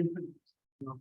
No.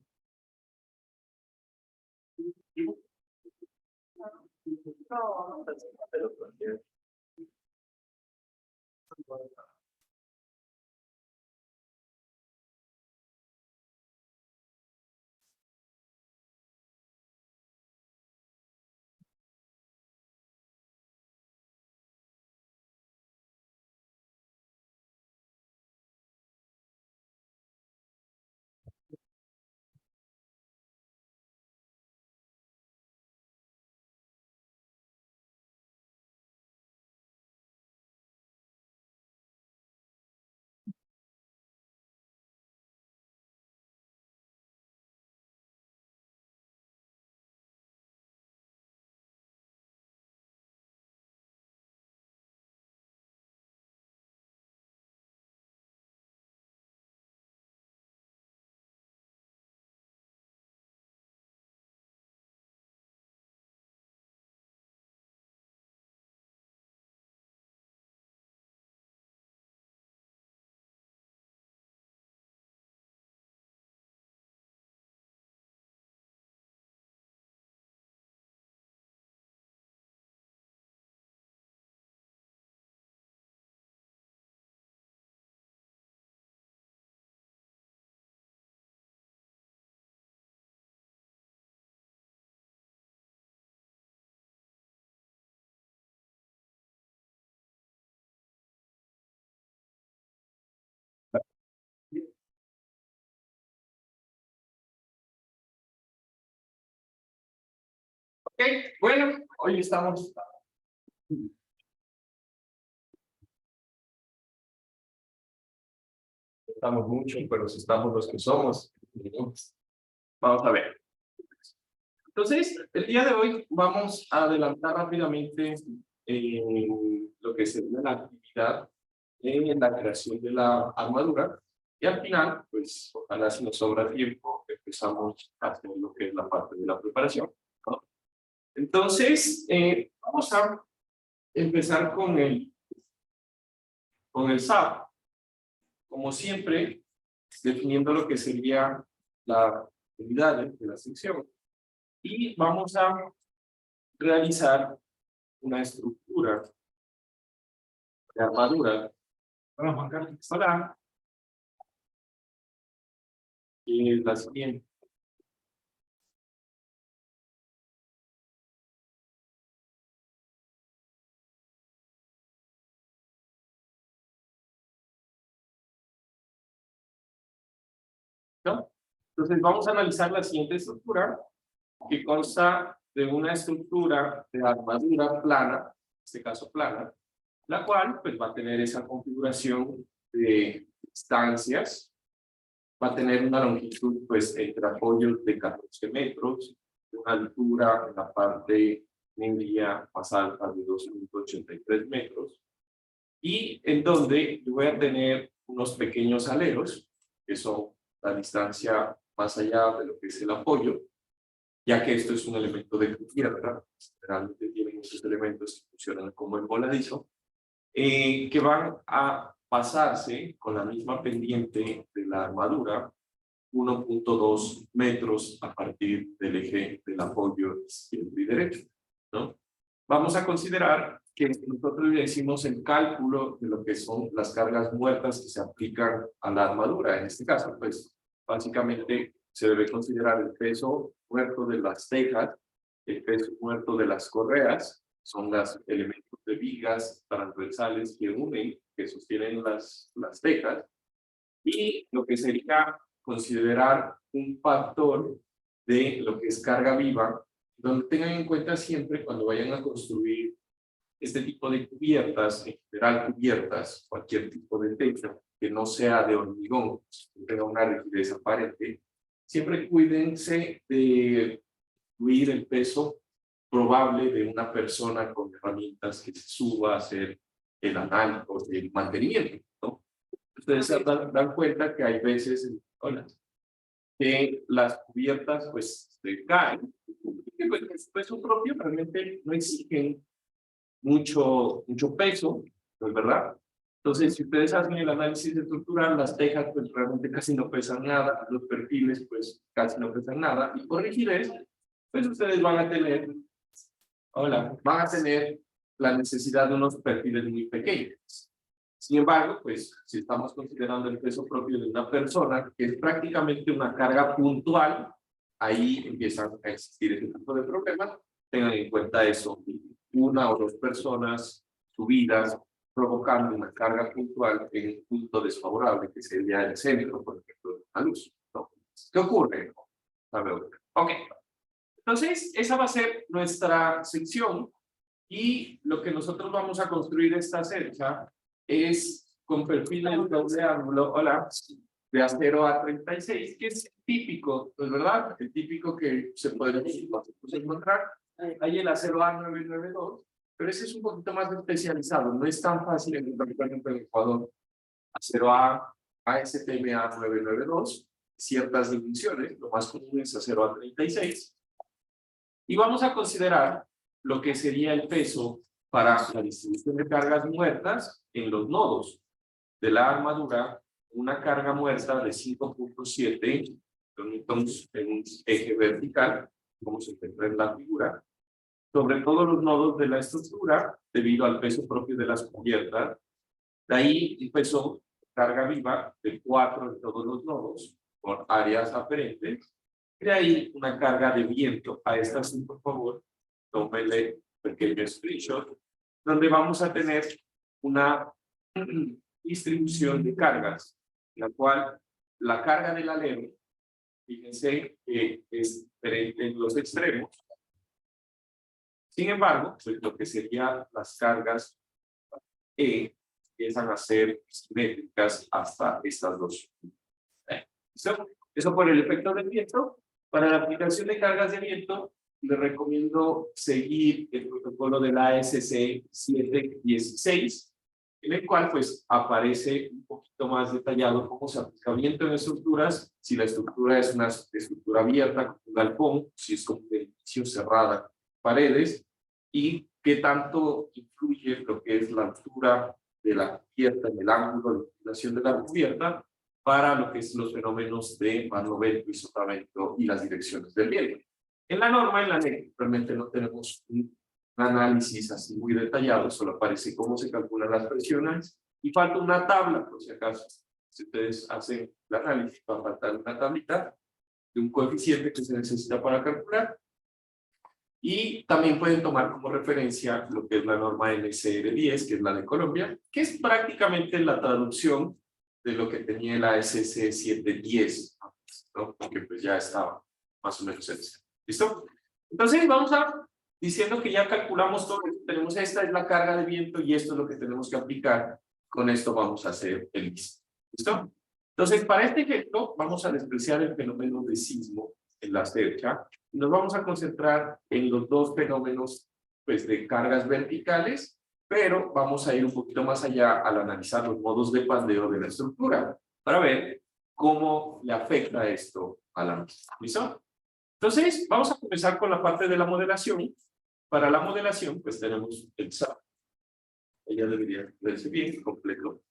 Ok, bueno, hoy estamos mucho, pero si estamos los que somos. Vamos a ver. Entonces, el día de hoy vamos a adelantar rápidamente lo que sería la actividad en la creación de la armadura. Y al final, pues, ojalá si nos sobra tiempo, empezamos a hacer lo que es la parte de la preparación, ¿no? Entonces, vamos a empezar con el SAP. Como siempre, definiendo lo que sería la actividad de la sección. Y vamos a realizar una estructura de armadura para Juan Carlos Solá, y es la siguiente. ¿No? Entonces vamos a analizar la siguiente estructura, que consta de una estructura de armadura plana, en este caso plana, la cual pues va a tener esa configuración de distancias, va a tener una longitud pues entre apoyos de 14 metros, una altura en la parte media más alta de 2.83 metros, y en donde yo voy a tener unos pequeños aleros, que son la distancia más allá de lo que es el apoyo, ya que esto es un elemento de cubierta, generalmente tienen muchos elementos que funcionan como el voladizo, que van a pasarse con la misma pendiente de la armadura, 1.2 metros a partir del eje del apoyo izquierdo y derecho, ¿no? Vamos a considerar que nosotros le decimos el cálculo de lo que son las cargas muertas que se aplican a la armadura. En este caso, pues, básicamente se debe considerar el peso muerto de las tejas, el peso muerto de las correas, son los elementos de vigas transversales que unen, que sostienen las tejas, y lo que sería considerar un factor de lo que es carga viva, donde tengan en cuenta siempre cuando vayan a construir este tipo de cubiertas, en general cubiertas, cualquier tipo de techo, que no sea de hormigón, que tenga una rigidez aparente, siempre cuídense de incluir el peso probable de una persona con herramientas que se suba a hacer el análisis, el mantenimiento, ¿no? Ustedes se dan cuenta que hay veces, hola, que las cubiertas pues se caen, y que pues, el peso propio realmente no exigen mucho peso, ¿no es verdad? Entonces, si ustedes hacen el análisis estructural, las tejas pues realmente casi no pesan nada, los perfiles pues casi no pesan nada, y por rigidez, pues ustedes van a tener, van a tener la necesidad de unos perfiles muy pequeños. Sin embargo, pues si estamos considerando el peso propio de una persona, que es prácticamente una carga puntual, ahí empiezan a existir ese tipo de problemas. Tengan en cuenta eso, una o dos personas subidas, provocando una carga puntual en un punto desfavorable, que sería el centro, por ejemplo, de la luz, ¿no? ¿Qué ocurre? A ver, ok. Entonces, esa va a ser nuestra sección, y lo que nosotros vamos a construir esta cerca es con perfiles de doble ángulo, de acero a 36, que es típico, ¿no es verdad? El típico que se puede encontrar. Hay el acero A992, pero ese es un poquito más especializado, no es tan fácil encontrar, por ejemplo, en Ecuador, acero A, ASTM A992, ciertas dimensiones, lo más común es acero A36, y vamos a considerar lo que sería el peso para la distribución de cargas muertas en los nodos de la armadura, una carga muerta de 5.7 newtons en un eje vertical, como se encuentra en la figura, sobre todos los nodos de la estructura, debido al peso propio de las cubiertas. De ahí el peso carga viva de 4 en todos los nodos, con áreas aferentes. De ahí una carga de viento. A esta sí, por favor, tómenle un pequeño screenshot, donde vamos a tener una distribución de cargas, en la cual la carga del alero, fíjense que es diferente en los extremos. Sin embargo, pues lo que serían las cargas empiezan a ser simétricas hasta estas dos. Eso por el efecto del viento. Para la aplicación de cargas de viento, les recomiendo seguir el protocolo de la ASC 716, en el cual pues aparece un poquito más detallado cómo se aplica viento en estructuras, si la estructura es una estructura abierta, como un galpón, si es como un edificio cerrada, paredes, y qué tanto influye lo que es la altura de la cubierta, en el ángulo de inclinación de la cubierta, para lo que es los fenómenos de barlovento y sotavento y las direcciones del viento. En la norma, en la NEC, realmente no tenemos un análisis así muy detallado, solo aparece cómo se calculan las presiones, y falta una tabla, por si acaso. Si ustedes hacen el análisis, va a faltar una tablita de un coeficiente que se necesita para calcular. Y también pueden tomar como referencia lo que es la norma NCR10, que es la de Colombia, que es prácticamente la traducción de lo que tenía la SC 710, ¿no? Porque pues ya estaba más o menos en ese. ¿Listo? Entonces vamos a diciendo que ya calculamos todo. Tenemos esta es la carga de viento y esto es lo que tenemos que aplicar. Con esto vamos a hacer el listo. ¿Listo? Entonces, para este ejemplo, vamos a despreciar el fenómeno de sismo en la cerca. Y nos vamos a concentrar en los dos fenómenos pues, de cargas verticales, pero vamos a ir un poquito más allá al analizar los modos de pandeo de la estructura para ver cómo le afecta esto a la misma. ¿Listo? Entonces, vamos a comenzar con la parte de la modelación. Para la modelación, pues tenemos el SAP. Ella debería verse bien, completo.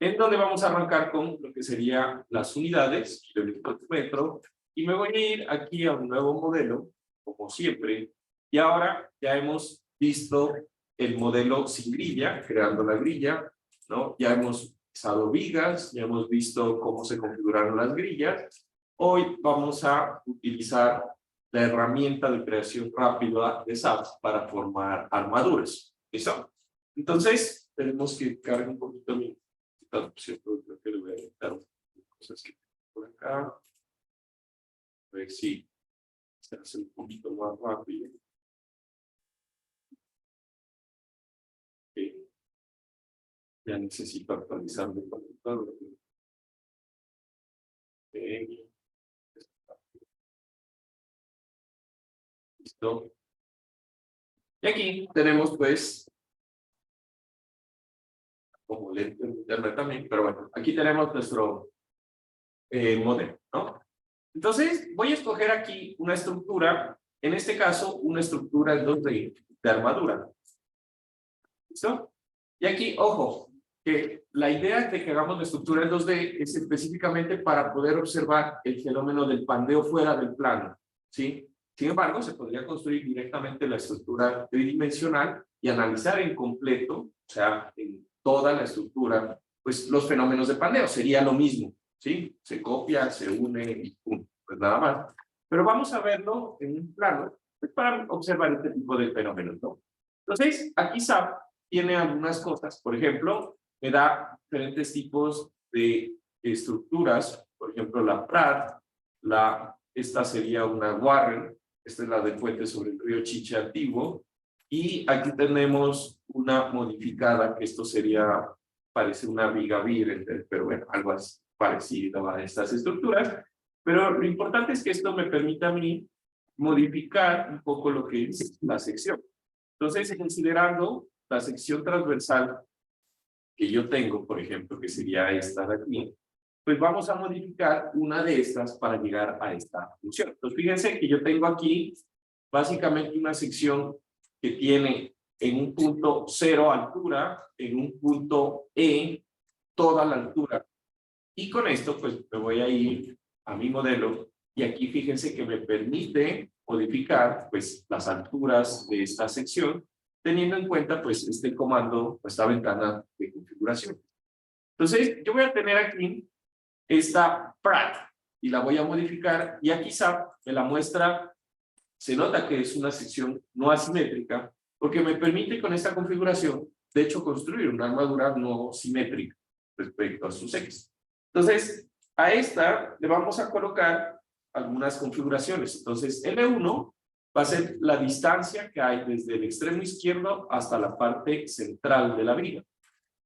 En donde vamos a arrancar con lo que serían las unidades, kilómetro por metro, y me voy a ir aquí a un nuevo modelo, como siempre, y ahora ya hemos visto el modelo sin grilla, creando la grilla, ¿no? Ya hemos usado vigas, ya hemos visto cómo se configuraron las grillas. Hoy vamos a utilizar la herramienta de creación rápida de SAP para formar armaduras. ¿Listo? Entonces, tenemos que cargar un poquito mi traducción, creo que le voy a editar cosas que por acá. A ver si se hace un poquito más rápido. Okay. Ya necesito actualizar mi computadora. Okay. Listo. Y aquí tenemos pues, como lente de internet también, pero bueno, aquí tenemos nuestro modelo, ¿no? Entonces, voy a escoger aquí una estructura, en este caso, una estructura en 2D de armadura. ¿Listo? Y aquí, ojo, que la idea de que hagamos la estructura en 2D es específicamente para poder observar el fenómeno del pandeo fuera del plano, ¿sí? Sin embargo, se podría construir directamente la estructura tridimensional y analizar en completo, o sea, en toda la estructura, pues los fenómenos de pandeo. Sería lo mismo, ¿sí? Se copia, se une y punto, pues nada más. Pero vamos a verlo en un plano pues, para observar este tipo de fenómenos, ¿no? Entonces, aquí SAP tiene algunas cosas, por ejemplo, me da diferentes tipos de estructuras, por ejemplo, la Pratt, esta sería una Warren, esta es la de puente sobre el río Chiche antiguo, y aquí tenemos una modificada, que esto sería, parece una viga vir, pero bueno, algo así, parecido a estas estructuras, pero lo importante es que esto me permita a mí modificar un poco lo que es la sección. Entonces, considerando la sección transversal que yo tengo, por ejemplo, que sería esta de aquí, pues vamos a modificar una de estas para llegar a esta función. Entonces, fíjense que yo tengo aquí básicamente una sección que tiene en un punto 0 altura, en un punto E toda la altura. Y con esto, pues me voy a ir a mi modelo y aquí fíjense que me permite modificar pues las alturas de esta sección teniendo en cuenta pues este comando, esta ventana de configuración. Entonces yo voy a tener aquí esta Pratt y la voy a modificar y aquí SAP me la muestra, se nota que es una sección no asimétrica porque me permite con esta configuración de hecho construir una armadura no simétrica respecto a sus ejes. Entonces a esta le vamos a colocar algunas configuraciones. Entonces L1 va a ser la distancia que hay desde el extremo izquierdo hasta la parte central de la viga.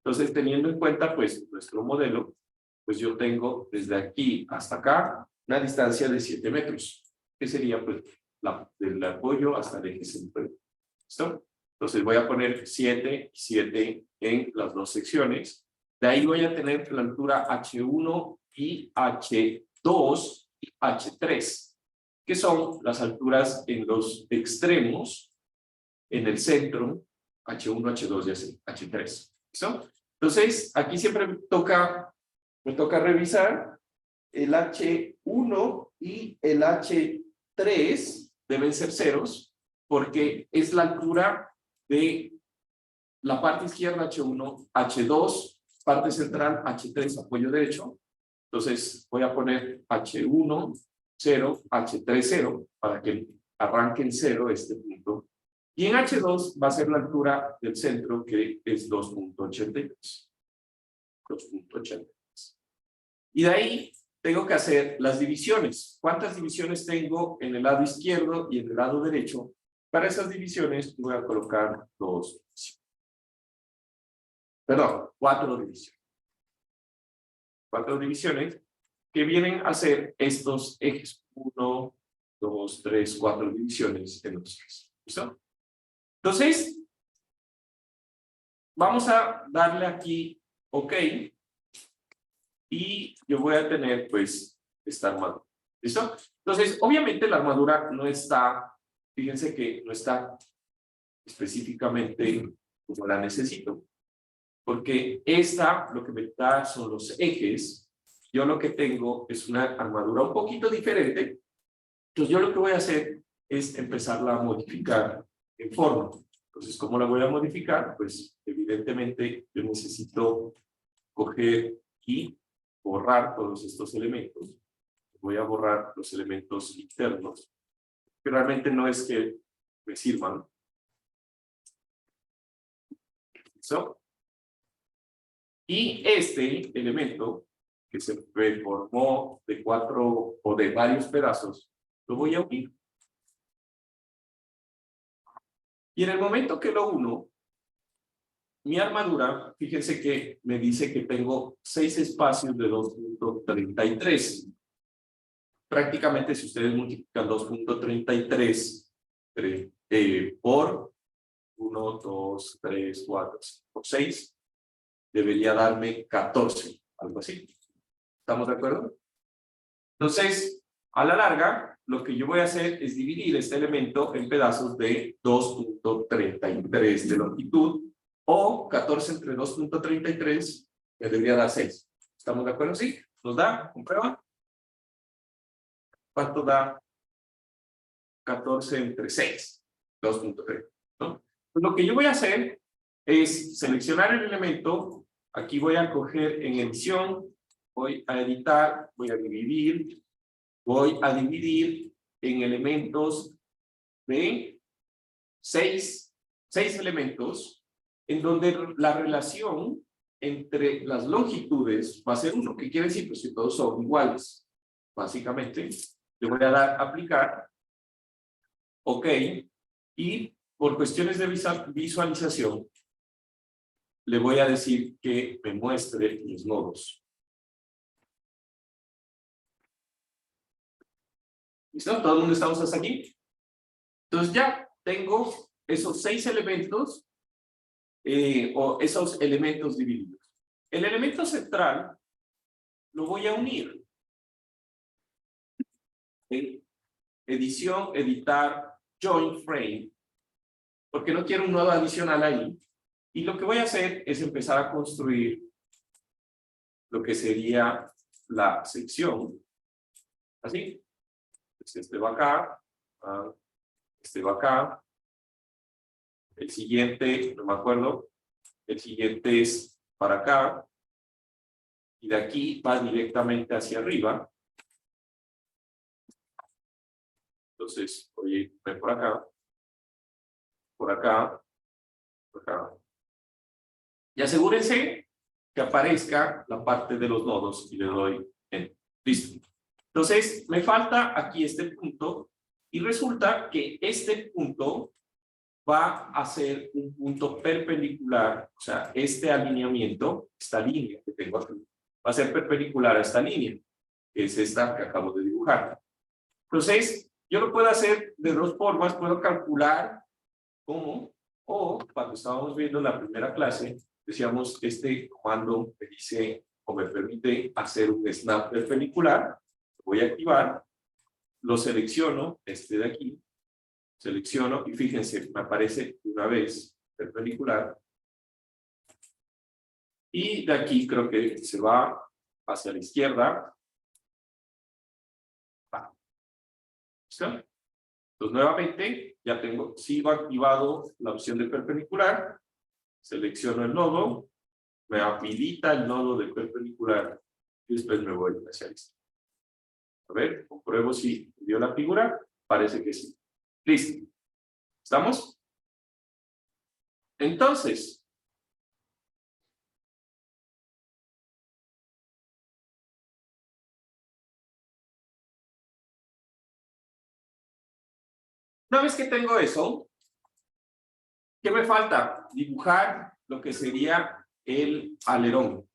Entonces, teniendo en cuenta, pues, nuestro modelo, pues yo tengo desde aquí hasta acá una distancia de 7 metros, que sería, pues, del apoyo hasta el eje central. ¿Listo? Entonces, voy a poner 7 y 7 en las dos secciones. De ahí voy a tener la altura H1 y H2 y H3. Que son las alturas en los extremos, en el centro, H1, H2 y así, H3. ¿Listo? Entonces, aquí siempre me toca revisar el H1 y el H3 deben ser ceros, porque es la altura de la parte izquierda H1, H2, parte central H3, apoyo derecho. Entonces, voy a poner H1, 0, H3, 0, para que arranque en 0 este punto. Y en H2 va a ser la altura del centro, que es 2.83. 2.83. Y de ahí tengo que hacer las divisiones. ¿Cuántas divisiones tengo en el lado izquierdo y en el lado derecho? Para esas divisiones voy a colocar 4 divisiones. 4 divisiones que vienen a ser estos ejes. 1, 2, 3, 4 divisiones en los ejes. ¿Listo? Entonces, vamos a darle aquí OK. Y yo voy a tener, pues, esta armadura. ¿Listo? Entonces, obviamente la armadura no está, fíjense que no está específicamente como la necesito. Porque esta, lo que me da son los ejes. Yo lo que tengo es una armadura un poquito diferente. Entonces yo lo que voy a hacer es empezarla a modificar en forma. Entonces, ¿cómo la voy a modificar? Pues evidentemente yo necesito coger y borrar todos estos elementos. Voy a borrar los elementos internos, que realmente no es que me sirvan. ¿Listo? Y este elemento que se formó de 4 o de varios pedazos, lo voy a unir. Y en el momento que lo uno, mi armadura, fíjense que me dice que tengo 6 espacios de 2.33. Prácticamente si ustedes multiplican 2.33 por 1, 2, 3, 4, 5, 6, debería darme 14, algo así. ¿Estamos de acuerdo? Entonces, a la larga, lo que yo voy a hacer es dividir este elemento en pedazos de 2.33 de longitud O 14 entre 2.33 me debería dar 6. ¿Estamos de acuerdo? ¿Sí? ¿Nos da? ¿Comprueba? ¿Cuánto da 14 entre 6? 2.3, ¿no? Pues lo que yo voy a hacer es seleccionar el elemento. Aquí voy a coger en edición, voy a editar, voy a dividir en elementos de 6 elementos, en donde la relación entre las longitudes va a ser 1, que quiere decir pues, que todos son iguales. Básicamente, le voy a dar aplicar, ok, y por cuestiones de visualización, le voy a decir que me muestre mis nodos. ¿Listo? ¿Todo el mundo estamos hasta aquí? Entonces ya tengo esos 6 elementos o esos elementos divididos. El elemento central lo voy a unir en edición, editar, join frame, porque no quiero un nodo adicional ahí. Y lo que voy a hacer es empezar a construir lo que sería la sección. Así. Pues este va acá, este va acá. El siguiente, no me acuerdo, el siguiente es para acá. Y de aquí va directamente hacia arriba. Entonces, voy a ir por acá, por acá, por acá. Y asegúrense que aparezca la parte de los nodos y le doy en. Listo. Entonces, me falta aquí este punto y resulta que este punto va a ser un punto perpendicular, o sea, este alineamiento, esta línea que tengo aquí, va a ser perpendicular a esta línea, que es esta que acabo de dibujar. Entonces, yo lo puedo hacer de dos formas, puedo calcular cómo, o cuando estábamos viendo la primera clase, decíamos, este comando me dice, o me permite hacer un snap perpendicular, lo voy a activar, lo selecciono, este de aquí, selecciono y fíjense, me aparece una vez perpendicular, y de aquí creo que se va hacia la izquierda. ¿Listo? Entonces, nuevamente, ya tengo, sigo activado la opción de perpendicular, selecciono el nodo, me habilita el nodo de perpendicular y después me voy hacia la izquierda. A ver, compruebo si dio la figura, parece que sí. Listo. ¿Estamos? Entonces, una vez que tengo eso, ¿qué me falta? Dibujar lo que sería el alerón.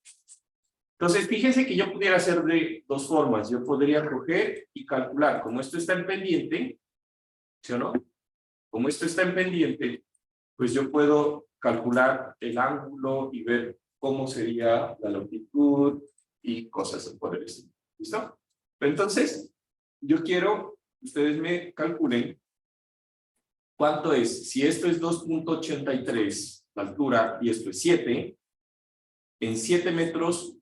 Entonces, fíjense que yo pudiera hacer de dos formas. Yo podría coger y calcular. Como esto está en pendiente, ¿sí o no? Como esto está en pendiente, pues yo puedo calcular el ángulo y ver cómo sería la longitud y cosas por el estilo. ¿Listo? Entonces, yo quiero que ustedes me calculen cuánto es. Si esto es 2.83 la altura y esto es 7, en 7 metros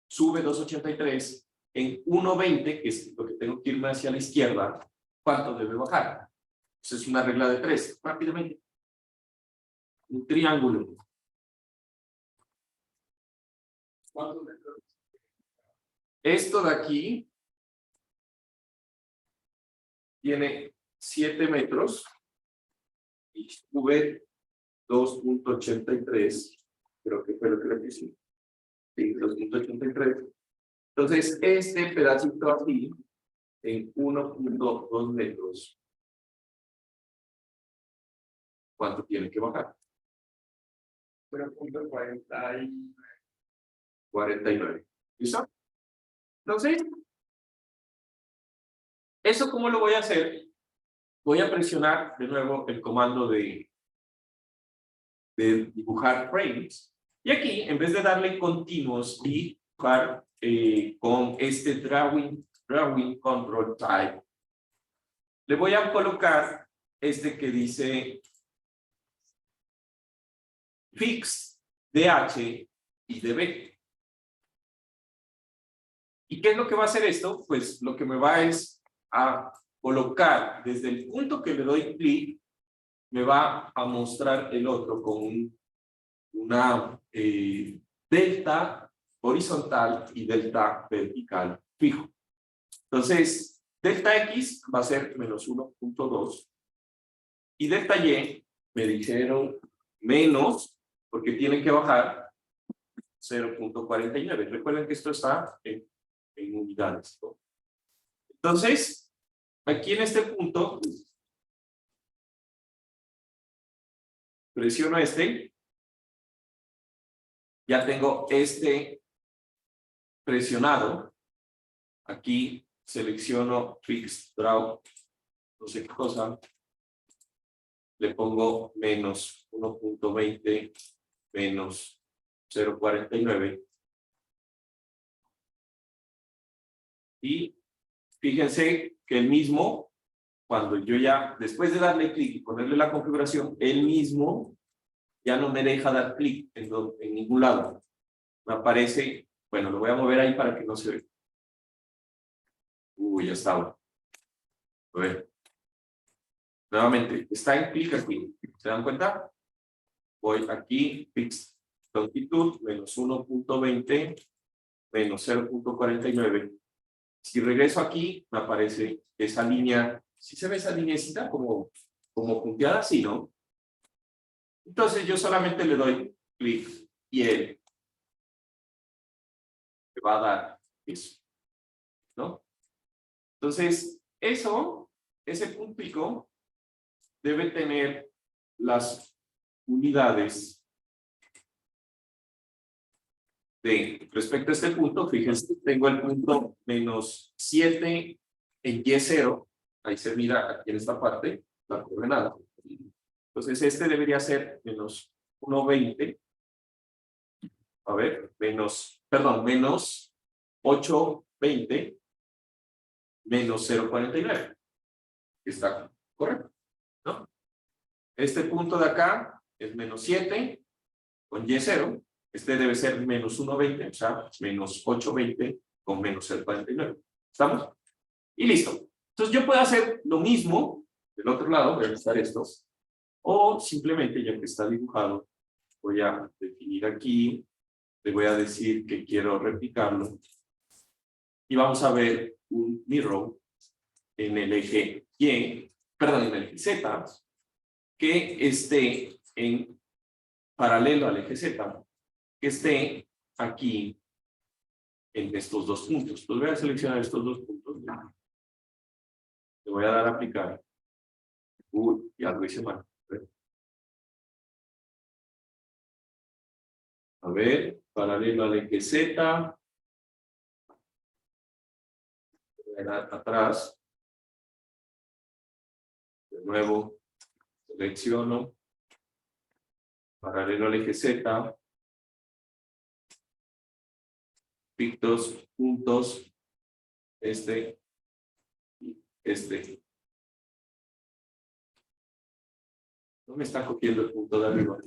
sube 2.83, en 1.20, que es lo que tengo que irme hacia la izquierda, ¿cuánto debe bajar? Eso es una regla de 3. Rápidamente. Un triángulo. ¿Cuántos metros? Esto de aquí tiene 7 metros y sube 2.83. Creo que fue lo que le puse. Sí, 2.83. Entonces, este pedacito aquí, en 1.2 metros, ¿cuánto tiene que bajar? 0.49. ¿Listo? Entonces, ¿eso cómo lo voy a hacer? Voy a presionar de nuevo el comando de dibujar frames. Y aquí, en vez de darle continuos y dibujar con este drawing control type, le voy a colocar este que dice fixed de H y de B. ¿Y qué es lo que va a hacer esto? Pues lo que me va es a colocar desde el punto que le doy clic, me va a mostrar el otro con una delta horizontal y delta vertical fijo. Entonces, delta X va a ser menos 1.2 y delta Y me dijeron menos, porque tiene que bajar 0.49. Recuerden que esto está en unidades, ¿no? Entonces, aquí en este punto, presiono este, ya tengo este presionado. Aquí selecciono Fix Draw, no sé qué cosa, le pongo menos 1.20 menos 0.49 y fíjense que el mismo, cuando yo ya, después de darle clic y ponerle la configuración, el mismo ya no me deja dar clic en ningún lado. Me aparece, bueno, lo voy a mover ahí para que no se vea. Ya estaba. A ver. Nuevamente, está en clic aquí. ¿Se dan cuenta? Voy aquí, fix longitud, menos 1.20, menos 0.49. Si regreso aquí, me aparece esa línea. ¿Sí se ve esa lineecita como punteada? Sí, ¿no? Entonces yo solamente le doy clic y él me va a dar eso, ¿no? Entonces, ese puntico debe tener las unidades de respecto a este punto. Fíjense, tengo el punto menos 7 en Y0. Ahí se mira aquí en esta parte, la coordenada. Entonces, este debería ser menos 1.20. A ver, menos 8.20 menos 0.49. Está correcto, ¿no? Este punto de acá es menos 7 con Y0. Este debe ser menos 1.20, o sea, menos 8.20 con menos 0.49. ¿Estamos? Y listo. Entonces yo puedo hacer lo mismo del otro lado, voy a alistar estos, o simplemente, ya que está dibujado, voy a definir aquí, le voy a decir que quiero replicarlo, y vamos a ver un mirror en el eje Y, perdón, en el eje Z, que esté en paralelo al eje Z, que esté aquí en estos dos puntos. Pues voy a seleccionar estos dos puntos. Le voy a dar a aplicar. Ya lo hice mal. A ver, paralelo al eje Z. Voy a dar atrás. De nuevo, selecciono. Paralelo al eje Z. Pictos, puntos. Este. Y este. No me está cogiendo el punto de arriba.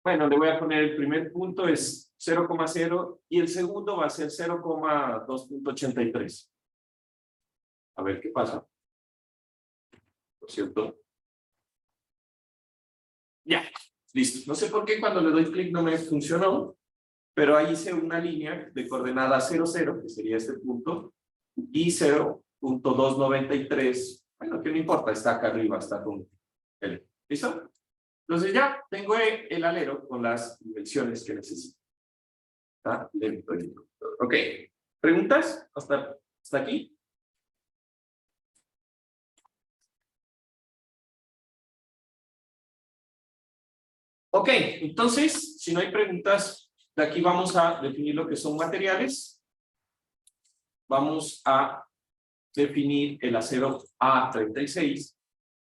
Bueno, le voy a poner el primer punto es 0,0 y el segundo va a ser 0,2.83. A ver qué pasa. Por cierto. Ya, listo. No sé por qué cuando le doy clic no me funcionó, pero ahí hice una línea de coordenada 0,0, que sería este punto, y 0.293. Bueno, que no importa, está acá arriba, está con él. ¿Listo? Entonces ya tengo el alero con las dimensiones que necesito. ¿Está? Lento. Ok. ¿Preguntas? ¿Hasta aquí? Ok, entonces, si no hay preguntas, de aquí vamos a definir lo que son materiales. Vamos a definir el acero A36,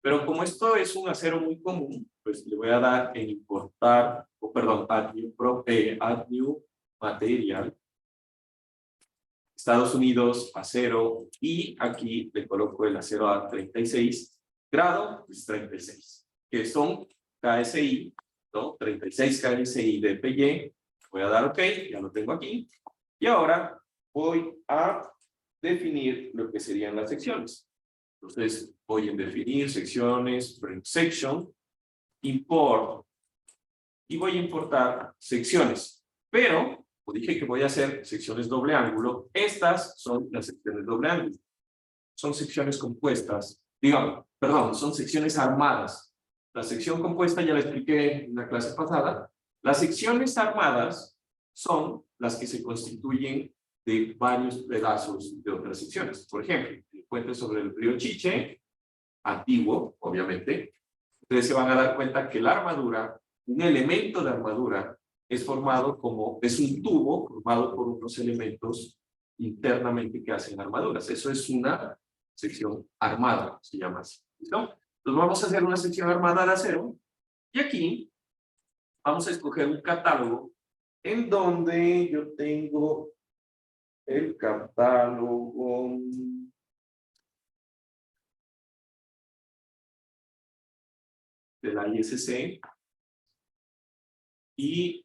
pero como esto es un acero muy común, pues le voy a dar en importar, o perdón, add new material. Estados Unidos acero, y aquí le coloco el acero a 36 grado, pues 36, que son KSI, ¿no? 36 KSI de PY. Voy a dar OK, ya lo tengo aquí. Y ahora voy a definir lo que serían las secciones. Entonces, voy a definir secciones, print section, import, y voy a importar secciones. Pero, como dije que voy a hacer secciones doble ángulo, estas son las secciones doble ángulo. Son secciones compuestas, digamos, perdón, son secciones armadas. La sección compuesta ya la expliqué en la clase pasada. Las secciones armadas son las que se constituyen de varios pedazos de otras secciones. Por ejemplo, el puente sobre el río Chiche, antiguo, obviamente. Ustedes se van a dar cuenta que la armadura, un elemento de armadura, es formado como, es un tubo formado por unos elementos internamente que hacen armaduras. Eso es una sección armada, se llama así. ¿Listo? Entonces vamos a hacer una sección armada de acero, y aquí vamos a escoger un catálogo en donde yo tengo el catálogo de la ISC, y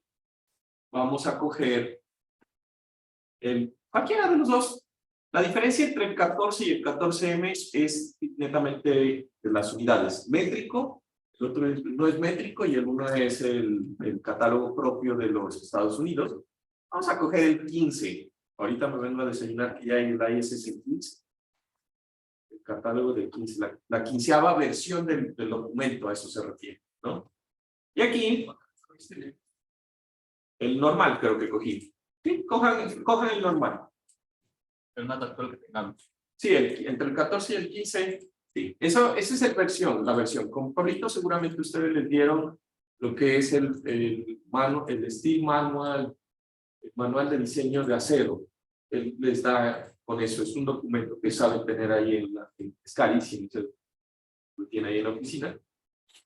vamos a coger cualquiera de los dos. La diferencia entre el 14 y el 14M es netamente de las unidades. Métrico, el otro no es métrico, y el uno es el catálogo propio de los Estados Unidos. Vamos a coger el 15. Ahorita me vengo a desayunar que ya hay la ISC 15. El catálogo del 15, la 15ª versión del documento, a eso se refiere, ¿no? Y aquí, el normal creo que cogí. Sí, cojan el normal. El más actual que tengamos. Sí, entre el 14 y el 15, sí. Esa es la versión. Con Pablito seguramente ustedes les dieron lo que es el Steel Manual, el manual de diseño de acero. Él les da con eso, es un documento que saben tener ahí en Scali, si lo tiene ahí en la oficina.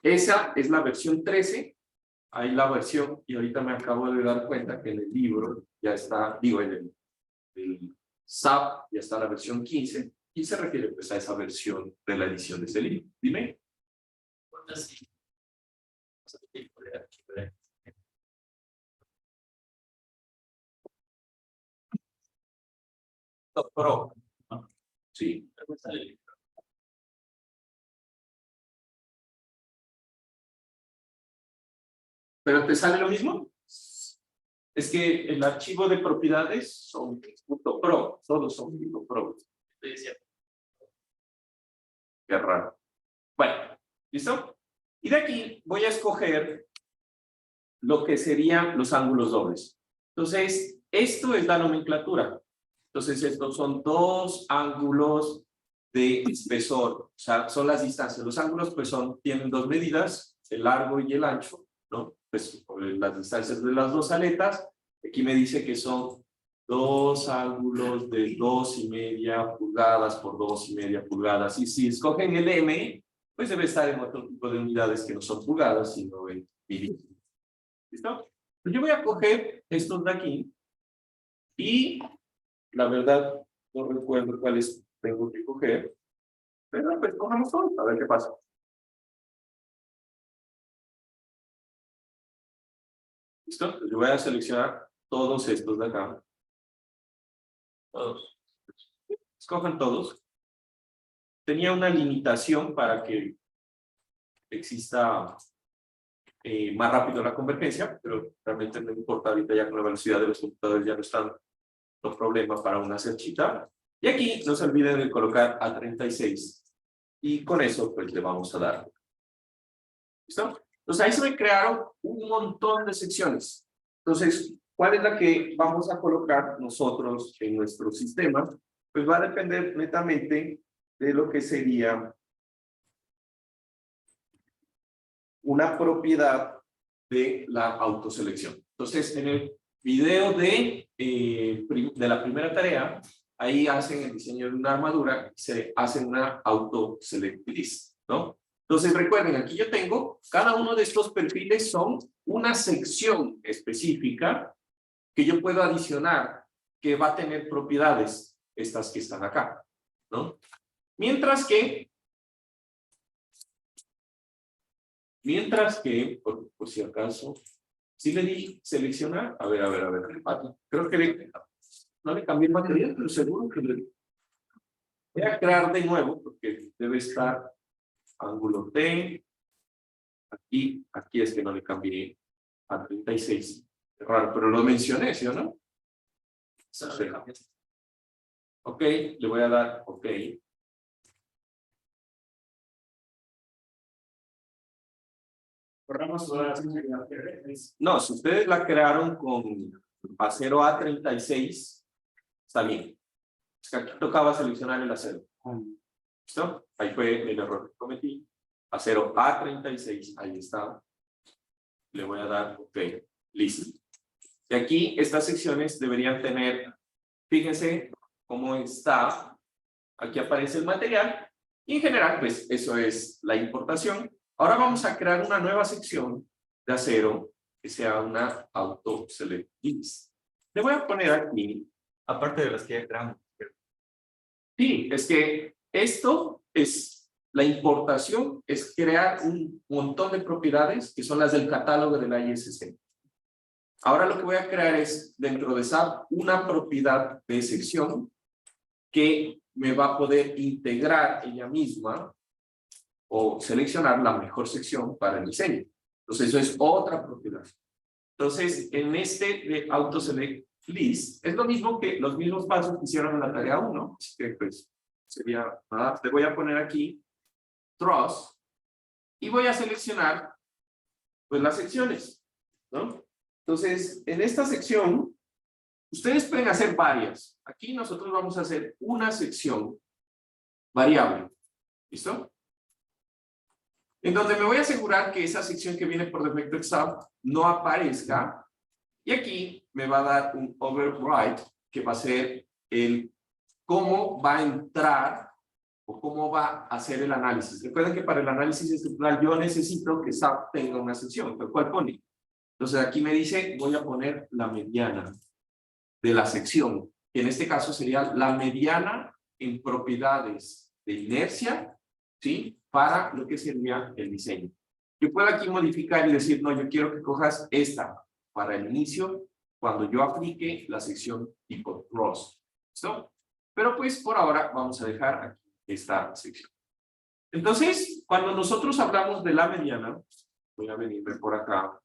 Esa es la versión 13. Ahí la versión, y ahorita me acabo de dar cuenta que en el libro ya está, digo, en el SAP ya está la versión 15, y se refiere pues a esa versión de la edición de ese libro. Dime. Pro. Sí. ¿Pero te sale lo mismo? Es que el archivo de propiedades son .pro, todos son .pro. Qué raro. Bueno, ¿listo? Y de aquí voy a escoger lo que serían los ángulos dobles. Entonces, esto es la nomenclatura. Entonces, estos son dos ángulos de espesor, o sea, son las distancias. Los ángulos pues tienen dos medidas, el largo y el ancho, ¿no? Pues las distancias de las dos aletas. Aquí me dice que son dos ángulos de 2,5 pulgadas por 2,5 pulgadas. Y si escogen el M, pues debe estar en otro tipo de unidades que no son pulgadas, sino en milímetros. ¿Listo? Pues yo voy a coger estos de aquí, y la verdad no recuerdo cuáles tengo que coger, pero pues cojamos todos a ver qué pasa. ¿Listo? Entonces yo voy a seleccionar todos estos de acá. Todos. Escojan todos. Tenía una limitación para que exista más rápido la convergencia, pero realmente no importa, ahorita ya con la velocidad de los computadores ya no están los problemas para una cerchita. Y aquí no se olviden de colocar a 36. Y con eso pues le vamos a dar. ¿Listo? Entonces ahí se me crearon un montón de secciones. Entonces, ¿cuál es la que vamos a colocar nosotros en nuestro sistema? Pues va a depender netamente de lo que sería una propiedad de la autoselección. Entonces, en el video de la primera tarea, ahí hacen el diseño de una armadura y se hacen una autoselect list, ¿no? Entonces, recuerden, aquí yo tengo, cada uno de estos perfiles son una sección específica que yo puedo adicionar que va a tener propiedades, estas que están acá, ¿no? Mientras que, por si acaso, si le di seleccionar, a ver, creo que no le cambié el material, pero seguro que le voy a crear de nuevo, porque debe estar ángulo T, aquí es que no le cambié a 36. Es raro, pero lo mencioné, ¿sí o no? Sí. Ok, le voy a dar OK. No, si ustedes la crearon con acero A36, está bien. Es que aquí tocaba seleccionar el acero. ¿Listo? Ahí fue el error que cometí. Acero A36, ahí está. Le voy a dar OK. Listo. Y aquí estas secciones deberían tener, fíjense cómo está. Aquí aparece el material. Y en general, pues eso es la importación. Ahora vamos a crear una nueva sección de acero que sea una auto select list. Le voy a poner aquí. Aparte de las que ya creamos. Sí, es que esto es la importación, es crear un montón de propiedades que son las del catálogo de la ISC. Ahora lo que voy a crear es dentro de SAP una propiedad de sección que me va a poder integrar ella misma o seleccionar la mejor sección para el diseño. Entonces eso es otra propiedad. Entonces en este de Auto Select List es lo mismo que los mismos pasos que hicieron en la tarea 1. Así que pues sería, te voy a poner aquí Trust y voy a seleccionar pues las secciones, ¿no? Entonces en esta sección ustedes pueden hacer varias. Aquí nosotros vamos a hacer una sección variable. ¿Listo? En donde me voy a asegurar que esa sección que viene por defecto SAP no aparezca. Y aquí me va a dar un override que va a ser el cómo va a entrar o cómo va a hacer el análisis. Recuerden que para el análisis estructural yo necesito que SAP tenga una sección, el cual pone. Entonces aquí me dice, voy a poner la mediana de la sección, que en este caso sería la mediana en propiedades de inercia, ¿sí? Para lo que sería el diseño. Yo puedo aquí modificar y decir, no, yo quiero que cojas esta para el inicio, cuando yo aplique la sección tipo cross. ¿Listo? Pero pues por ahora vamos a dejar aquí esta sección. Entonces, cuando nosotros hablamos de la mediana, voy a venirme por acá.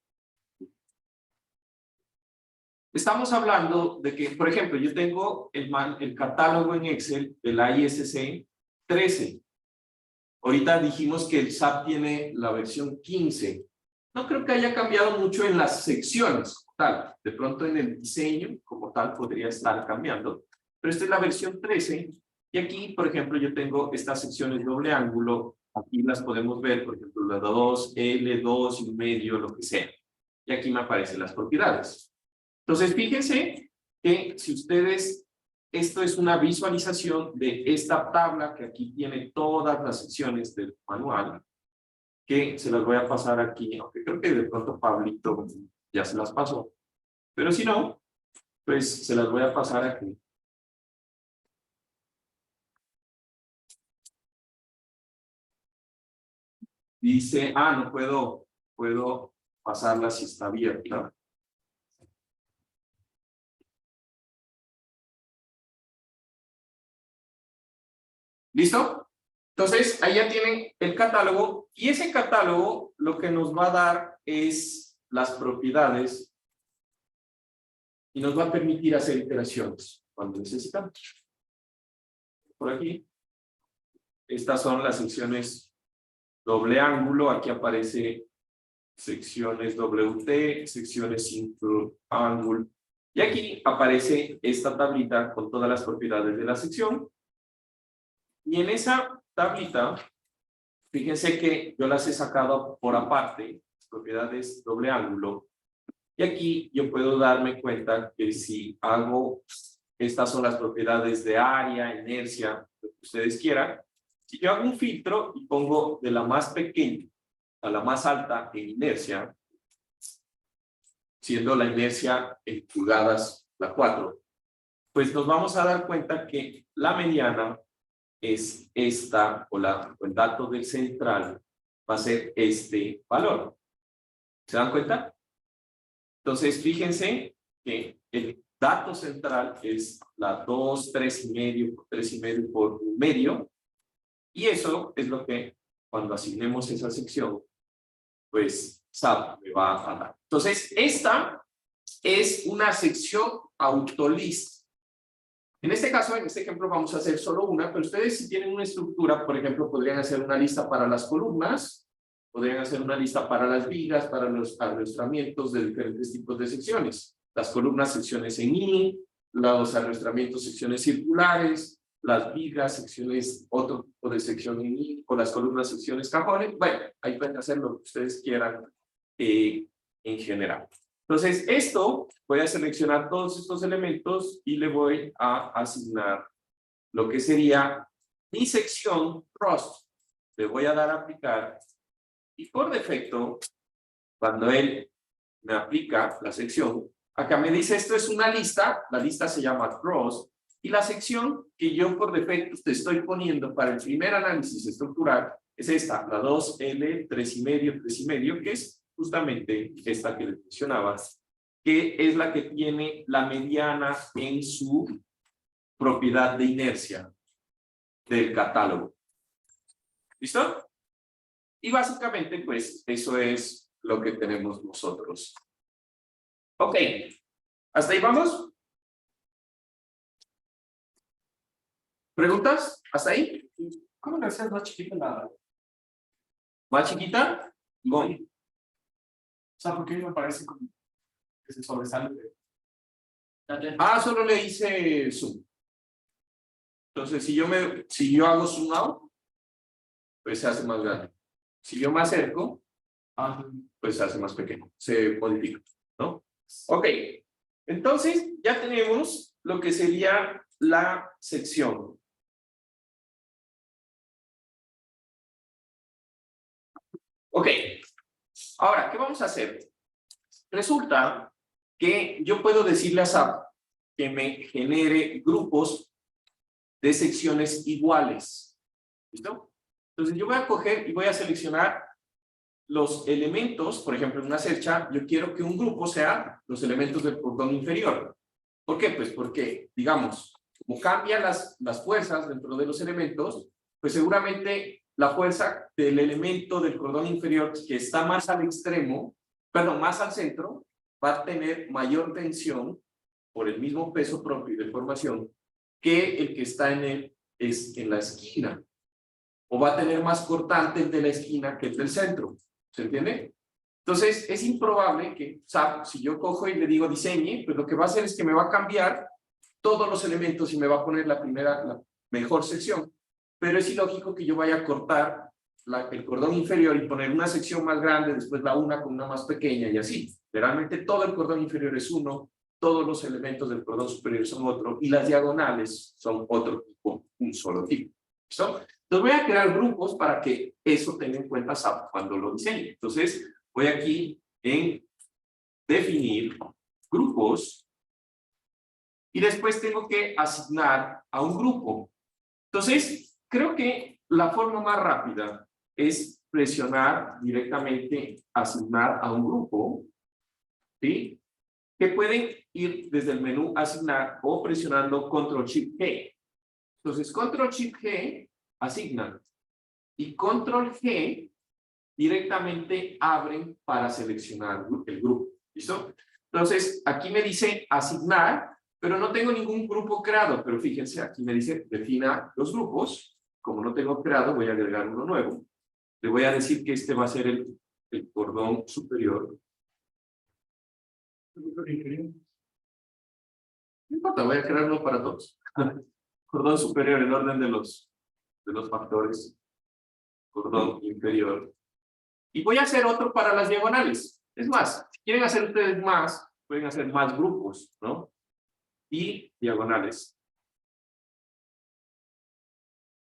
Estamos hablando de que, por ejemplo, yo tengo el catálogo en Excel de la ISC 13. Ahorita dijimos que el SAP tiene la versión 15. No creo que haya cambiado mucho en las secciones, tal. De pronto en el diseño, como tal, podría estar cambiando. Pero esta es la versión 13. Y aquí, por ejemplo, yo tengo estas secciones doble ángulo. Aquí las podemos ver, por ejemplo, la 2, L2 y medio, lo que sea. Y aquí me aparecen las propiedades. Entonces, fíjense que si ustedes, esto es una visualización de esta tabla que aquí tiene todas las secciones del manual, que se las voy a pasar aquí, aunque creo que de pronto Pablito ya se las pasó, pero si no, pues se las voy a pasar aquí. Dice, no puedo pasarla si está abierta. ¿Listo? Entonces, ahí ya tienen el catálogo y ese catálogo lo que nos va a dar es las propiedades y nos va a permitir hacer iteraciones cuando necesitamos. Por aquí. Estas son las secciones doble ángulo. Aquí aparece secciones WT, secciones single angle. Y aquí aparece esta tablita con todas las propiedades de la sección. Y en esa tablita, fíjense que yo las he sacado por aparte, propiedades doble ángulo. Y aquí yo puedo darme cuenta que si hago, estas son las propiedades de área, inercia, lo que ustedes quieran. Si yo hago un filtro y pongo de la más pequeña a la más alta en inercia, siendo la inercia en pulgadas la 4, pues nos vamos a dar cuenta que la mediana es esta, o el dato del central va a ser este valor. ¿Se dan cuenta? Entonces, fíjense que el dato central es la 2, 3,5 por 3,5 por 1/2. Y eso es lo que, cuando asignemos esa sección, pues SAP me va a dar. Entonces, esta es una sección autolist. En este caso, en este ejemplo, vamos a hacer solo una, pero ustedes si tienen una estructura, por ejemplo, podrían hacer una lista para las columnas, podrían hacer una lista para las vigas, para los arrastramientos de diferentes tipos de secciones. Las columnas, secciones en I, los arrastramientos, secciones circulares, las vigas, secciones, otro tipo de sección en I, o las columnas, secciones cajones. Bueno, ahí pueden hacer lo que ustedes quieran en general. Entonces, esto, voy a seleccionar todos estos elementos y le voy a asignar lo que sería mi sección Rust. Le voy a dar a aplicar y por defecto, cuando él me aplica la sección, acá me dice esto es una lista, la lista se llama Rust, y la sección que yo por defecto te estoy poniendo para el primer análisis estructural es esta, la 2L 3,5, 3,5, que es justamente esta que les mencionaba, que es la que tiene la mediana en su propiedad de inercia del catálogo. ¿Listo? Y básicamente, pues, eso es lo que tenemos nosotros. Ok, ¿hasta ahí vamos? ¿Preguntas? ¿Hasta ahí? ¿Cómo le haces más chiquita la? O ¿Más chiquita? Bon. sea, porque me parece como que se sobresale de. Ah, solo le hice zoom. Entonces, si yo hago zoom out, pues se hace más grande. Si yo me acerco, pues se hace más pequeño, se modifica, ¿no? Ok, entonces ya tenemos lo que sería la sección. Ok, ahora, ¿qué vamos a hacer? Resulta que yo puedo decirle a SAP que me genere grupos de secciones iguales. ¿Listo? Entonces yo voy a coger y voy a seleccionar los elementos, por ejemplo, en una cercha, yo quiero que un grupo sea los elementos del cordón inferior. ¿Por qué? Pues porque, digamos, como cambian las fuerzas dentro de los elementos, pues seguramente la fuerza del elemento del cordón inferior que está más al extremo, perdón, más al centro, va a tener mayor tensión por el mismo peso propio y deformación que el que está en la esquina. O va a tener más cortante el de la esquina que el del centro. ¿Se entiende? Entonces, es improbable que, SAP, si yo cojo y le digo diseñe, pues lo que va a hacer es que me va a cambiar todos los elementos y me va a poner la mejor sección. Pero es ilógico que yo vaya a cortar el cordón inferior y poner una sección más grande, después la una con una más pequeña y así. Realmente todo el cordón inferior es uno, todos los elementos del cordón superior son otro y las diagonales son otro tipo, un solo tipo. ¿Listo? Entonces voy a crear grupos para que eso tenga en cuenta SAP cuando lo diseñe. Entonces voy aquí en definir grupos y después tengo que asignar a un grupo. Entonces creo que la forma más rápida es presionar directamente, asignar a un grupo, ¿sí? Que pueden ir desde el menú asignar o presionando Control-Shift-G. Entonces Control-Shift-G asignan y Control-G directamente abren para seleccionar el grupo. ¿Listo? Entonces aquí me dice asignar, pero no tengo ningún grupo creado, pero fíjense, aquí me dice defina los grupos. Como no tengo creado, voy a agregar uno nuevo. Le voy a decir que este va a ser el cordón superior. No importa, voy a crear uno para todos. Cordón superior en orden de los factores. Cordón inferior. Y voy a hacer otro para las diagonales. Es más, si quieren hacer ustedes más, pueden hacer más grupos, ¿no? Y diagonales.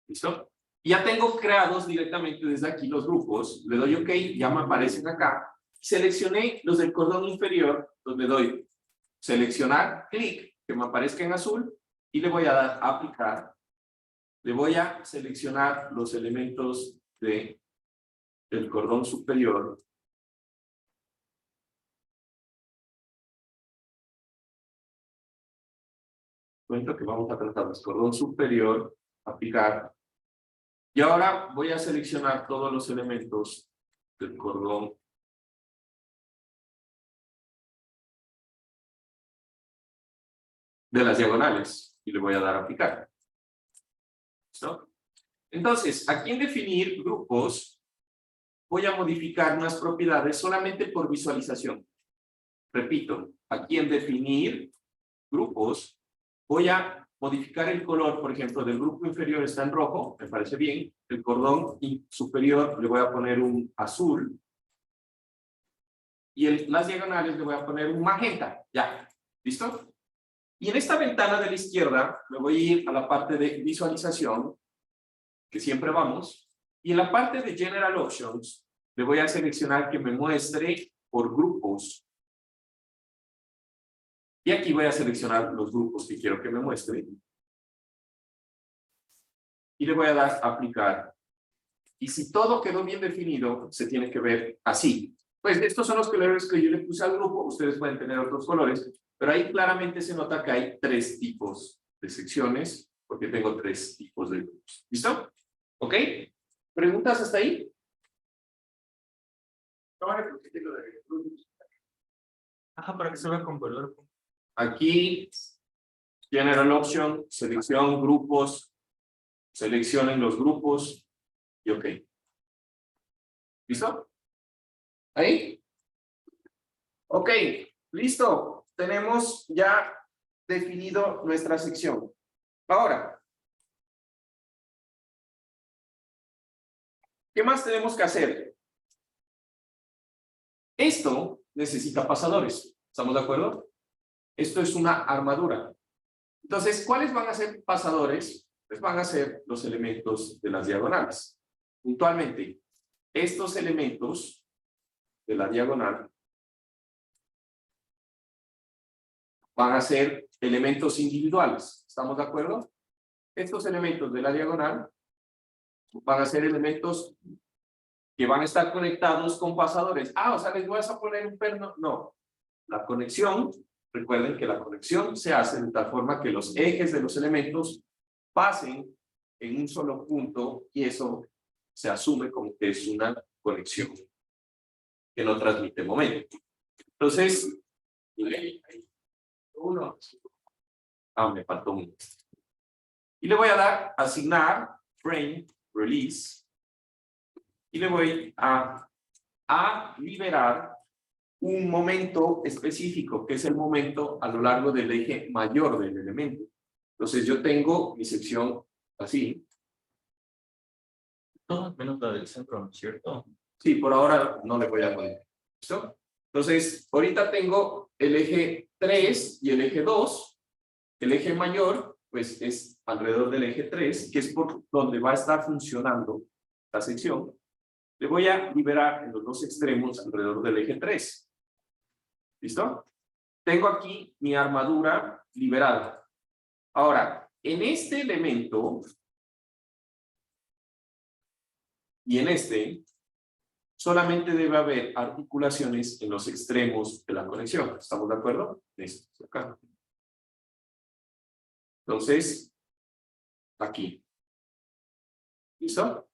¿Listo? Ya tengo creados directamente desde aquí los grupos. Le doy OK, ya me aparecen acá. Seleccioné los del cordón inferior, donde doy seleccionar, clic, que me aparezca en azul y le voy a dar a aplicar. Le voy a seleccionar los elementos del cordón superior. Cuento que vamos a tratar el cordón superior, aplicar. Y ahora voy a seleccionar todos los elementos del cordón de las diagonales y le voy a dar a aplicar. ¿Listo? Entonces, aquí en definir grupos, voy a modificar unas propiedades solamente por visualización. Repito, aquí en definir grupos, voy a modificar el color, por ejemplo, del grupo inferior está en rojo, me parece bien. El cordón superior le voy a poner un azul. Y las diagonales le voy a poner un magenta. Ya, ¿listo? Y en esta ventana de la izquierda me voy a ir a la parte de visualización, que siempre vamos. Y en la parte de General Options, le voy a seleccionar que me muestre por grupos. Y aquí voy a seleccionar los grupos que quiero que me muestre. Y le voy a dar a aplicar. Y si todo quedó bien definido, se tiene que ver así. Pues estos son los colores que yo le puse al grupo. Ustedes pueden tener otros colores. Pero ahí claramente se nota que hay 3 tipos de secciones. Porque tengo 3 tipos de grupos. ¿Listo? ¿Ok? ¿Preguntas hasta ahí? Ajá, para que se vea con color. Aquí, General Option, selección, grupos, seleccionen los grupos y OK. ¿Listo? ¿Ahí? OK, listo. Tenemos ya definido nuestra sección. Ahora, ¿qué más tenemos que hacer? Esto necesita pasadores. ¿Estamos de acuerdo? Esto es una armadura. Entonces, ¿cuáles van a ser pasadores? Pues van a ser los elementos de las diagonales. Puntualmente, estos elementos de la diagonal van a ser elementos individuales. ¿Estamos de acuerdo? Estos elementos de la diagonal van a ser elementos que van a estar conectados con pasadores. Ah, o sea, les voy a poner un perno. No. La conexión, recuerden que la conexión se hace de tal forma que los ejes de los elementos pasen en un solo punto y eso se asume como que es una conexión que no transmite momento. Entonces, uno. Ah, me faltó uno. Y le voy a dar asignar frame release y le voy a liberar un momento específico, que es el momento a lo largo del eje mayor del elemento. Entonces yo tengo mi sección así. Todas menos la del centro, ¿no es cierto? Sí, por ahora no le voy a poner. ¿Listo? Entonces, ahorita tengo el eje 3 y el eje 2. El eje mayor, pues, es alrededor del eje 3, que es por donde va a estar funcionando la sección. Le voy a liberar en los 2 extremos alrededor del eje 3. ¿Listo? Tengo aquí mi armadura liberada. Ahora, en este elemento y en este, solamente debe haber articulaciones en los extremos de la conexión. ¿Estamos de acuerdo? Esto, acá. Entonces, aquí. ¿Listo?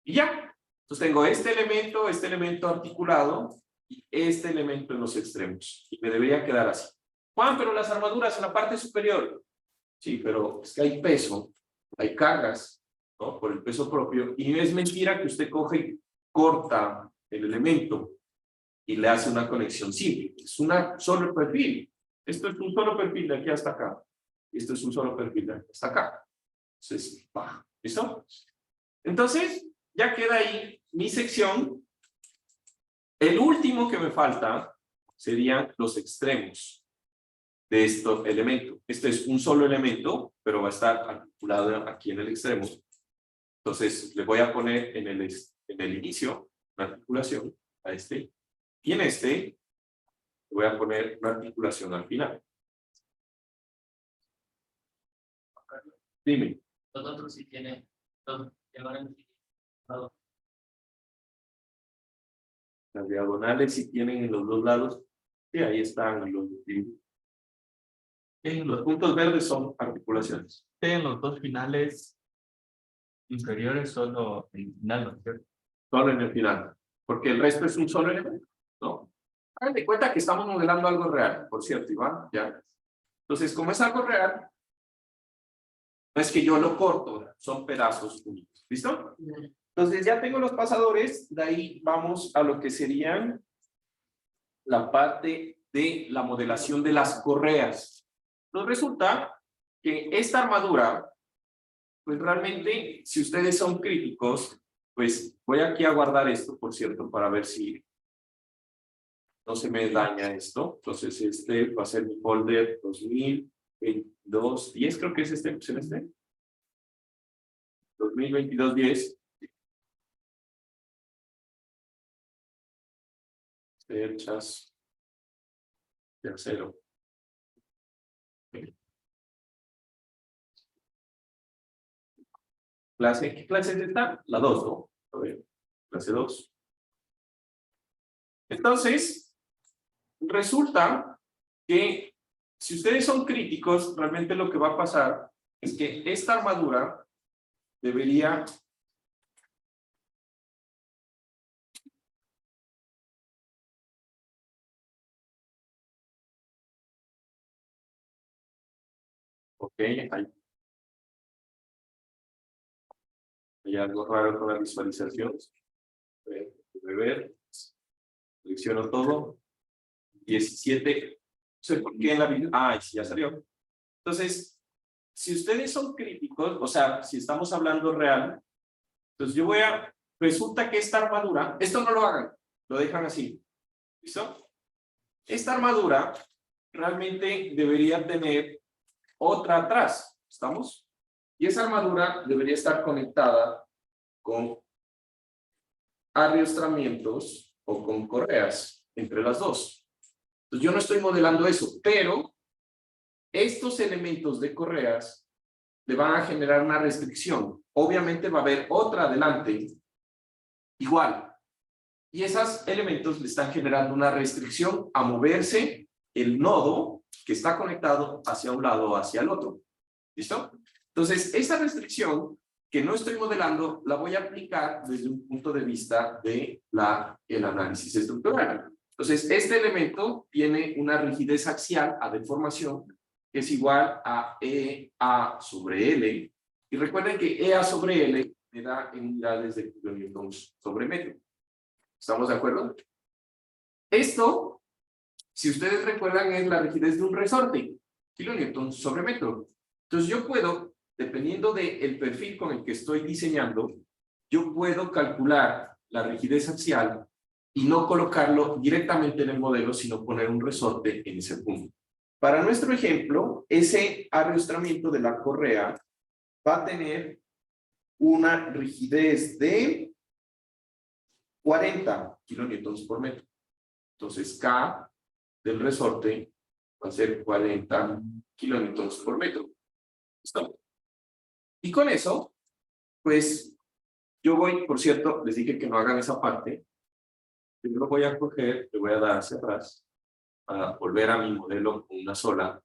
Y ya. Entonces tengo este elemento articulado y este elemento en los extremos. Y me debería quedar así. Juan, pero las armaduras en la parte superior. Sí, pero es que hay peso, hay cargas, ¿no? Por el peso propio. Y es mentira que usted coge y corta el elemento y le hace una conexión simple. Es un solo perfil. Esto es un solo perfil de aquí hasta acá. Esto es un solo perfil de aquí hasta acá. Entonces, baja. ¿Listo? Entonces, ya queda ahí mi sección. El último que me falta serían los extremos de este elemento. Este es un solo elemento, pero va a estar articulado aquí en el extremo. Entonces, le voy a poner en el inicio una articulación a este. Y en este, le voy a poner una articulación al final. Carlos. Dime. Los otros sí tienen, los diagonales sí tienen. Las diagonales sí tienen en los dos lados. Y ahí están los dibujos. En Los los, puntos verdes son articulaciones. en los dos finales inferiores, solo el final, ¿no es cierto? Solo en el final. Porque el resto es un solo elemento, ¿no? Hagan de cuenta que estamos modelando algo real, por cierto, Iván. Ya. Entonces, como es algo real, no es que yo lo corto, son pedazos únicos. ¿Listo? Entonces ya tengo los pasadores, de ahí vamos a lo que serían la parte de la modelación de las correas. Nos resulta que esta armadura, pues realmente, si ustedes son críticos, pues voy aquí a guardar esto, por cierto, para ver si no se me daña esto. Entonces este va a ser mi folder 2022-10, creo que es este, ¿es este? 2022-10. Fechas. Tercero. Clase, ¿qué clase es esta? La 2, ¿no? A ver, clase 2. Entonces, resulta que si ustedes son críticos, realmente lo que va a pasar es que esta armadura debería hay algo raro con la visualización. Déjame ver. Selecciono todo. 17. No sé por qué en la video. Ah, sí, ya salió. Entonces, si ustedes son críticos, o sea, si estamos hablando real, entonces yo voy a. Resulta que esta armadura, esto no lo hagan, lo dejan así. ¿Listo? Esta armadura realmente debería tener otra atrás. ¿Estamos? Y esa armadura debería estar conectada con arrastramientos o con correas entre las dos. Entonces yo no estoy modelando eso, pero estos elementos de correas le van a generar una restricción. Obviamente va a haber otra adelante igual. Y esos elementos le están generando una restricción a moverse el nodo que está conectado hacia un lado o hacia el otro. ¿Listo? Entonces, esa restricción que no estoy modelando, la voy a aplicar desde un punto de vista de el análisis estructural. Entonces, este elemento tiene una rigidez axial a deformación que es igual a EA sobre L. Y recuerden que EA sobre L me da en unidades de kilonewtons sobre metro. ¿Estamos de acuerdo? Esto, si ustedes recuerdan, es la rigidez de un resorte, kilonewtons sobre metro. Entonces yo puedo, dependiendo del perfil con el que estoy diseñando, yo puedo calcular la rigidez axial y no colocarlo directamente en el modelo, sino poner un resorte en ese punto. Para nuestro ejemplo, ese arrastramiento de la correa va a tener una rigidez de 40 kilonewtons por metro. Entonces, K del resorte va a ser 40 kilonewtons por metro. ¿Listo? Y con eso, pues, yo voy, por cierto, les dije que no hagan esa parte. Yo lo voy a coger, le voy a dar hacia atrás para volver a mi modelo con una sola.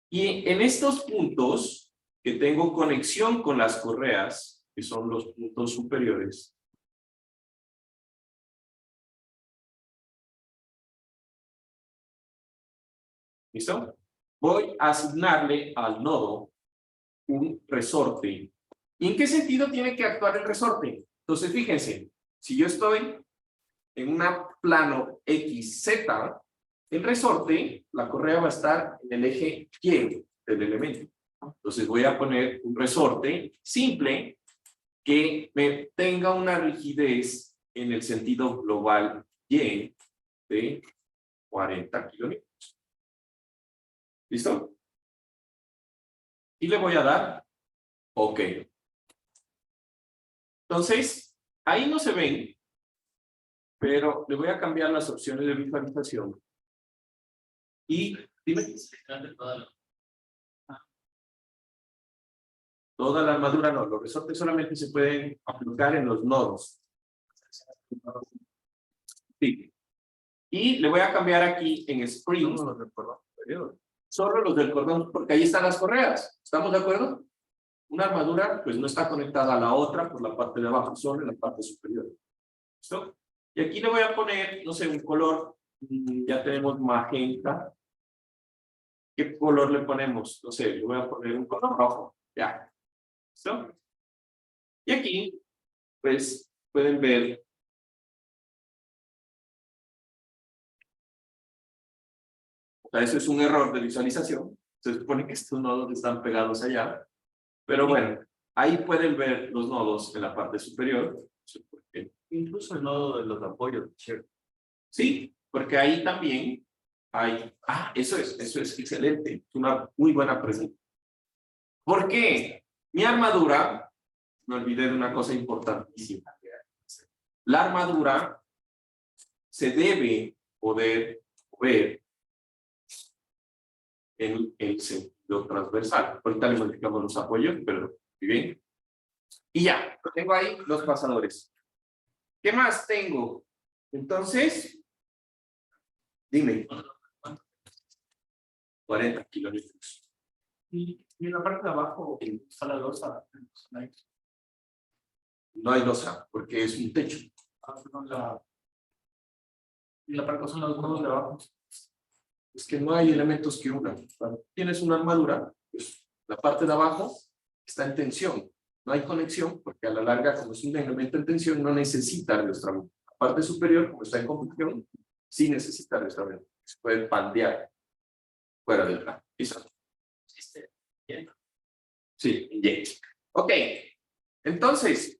Y en estos puntos que tengo conexión con las correas, que son los puntos superiores, ¿listo? Voy a asignarle al nodo un resorte. ¿Y en qué sentido tiene que actuar el resorte? Entonces, fíjense, si yo estoy en un plano XZ, el resorte, la correa va a estar en el eje Y del elemento. Entonces voy a poner un resorte simple que me tenga una rigidez en el sentido global Y de 40 kilómetros. ¿Listo? Y le voy a dar OK. Entonces, ahí no se ven, pero le voy a cambiar las opciones de visualización. Y dime. Toda la armadura no, los resortes solamente se pueden aplicar en los nodos. Sí. Y le voy a cambiar aquí en Spring. Solo los del cordón, porque ahí están las correas. ¿Estamos de acuerdo? Una armadura pues no está conectada a la otra por la parte de abajo, solo en la parte superior. ¿Listo? Y aquí le voy a poner, no sé, un color. Ya tenemos magenta. ¿Qué color le ponemos? No sé, le voy a poner un color rojo. Ya. ¿Listo? Y aquí, pues, pueden ver. O sea, eso es un error de visualización. Se supone que estos nodos están pegados allá. Pero bueno, ahí pueden ver los nodos en la parte superior. Incluso el nodo de los apoyos. Sí, porque ahí también hay... eso es excelente. Es una muy buena pregunta. ¿Por qué? Mi armadura, me olvidé de una cosa importantísima. La armadura se debe poder mover en el sentido transversal. Ahorita le modificamos los apoyos, pero muy bien. Y ya, tengo ahí los pasadores. ¿Qué más tengo? Entonces, dime. 40 kilómetros. Y en la parte de abajo está la losa. No hay losa, porque es un techo. Y la parte son los nodos de abajo. Es que no hay elementos que unan. Cuando tienes una armadura, pues la parte de abajo está en tensión. No hay conexión, porque a la larga, como es un elemento en tensión, no necesita arrastramiento. La parte superior, como está en combustión, sí necesita arrastramiento. Se puede pandear fuera del plan. ¿Listo? Sí, bien. Ok. Entonces,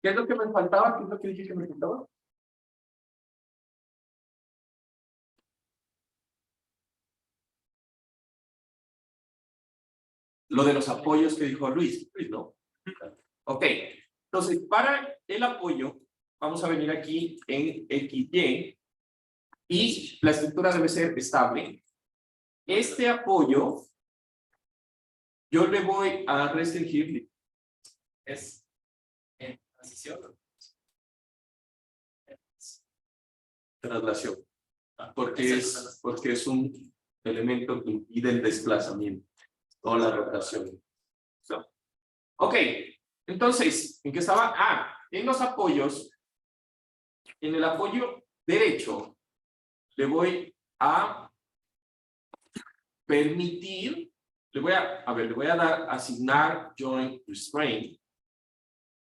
¿qué es lo que me faltaba? ¿Qué es lo que dije que me faltaba? Lo de los apoyos que dijo Luis, ¿no? Ok. Entonces, para el apoyo, vamos a venir aquí en XY y la estructura debe ser estable. Este apoyo, yo le voy a restringir. Es en transición. Traslación. Porque es un elemento que impide el desplazamiento o la rotación. Ok. Entonces, ¿en qué estaba? En los apoyos. En el apoyo derecho, le voy a permitir, le voy a dar, asignar join restraint.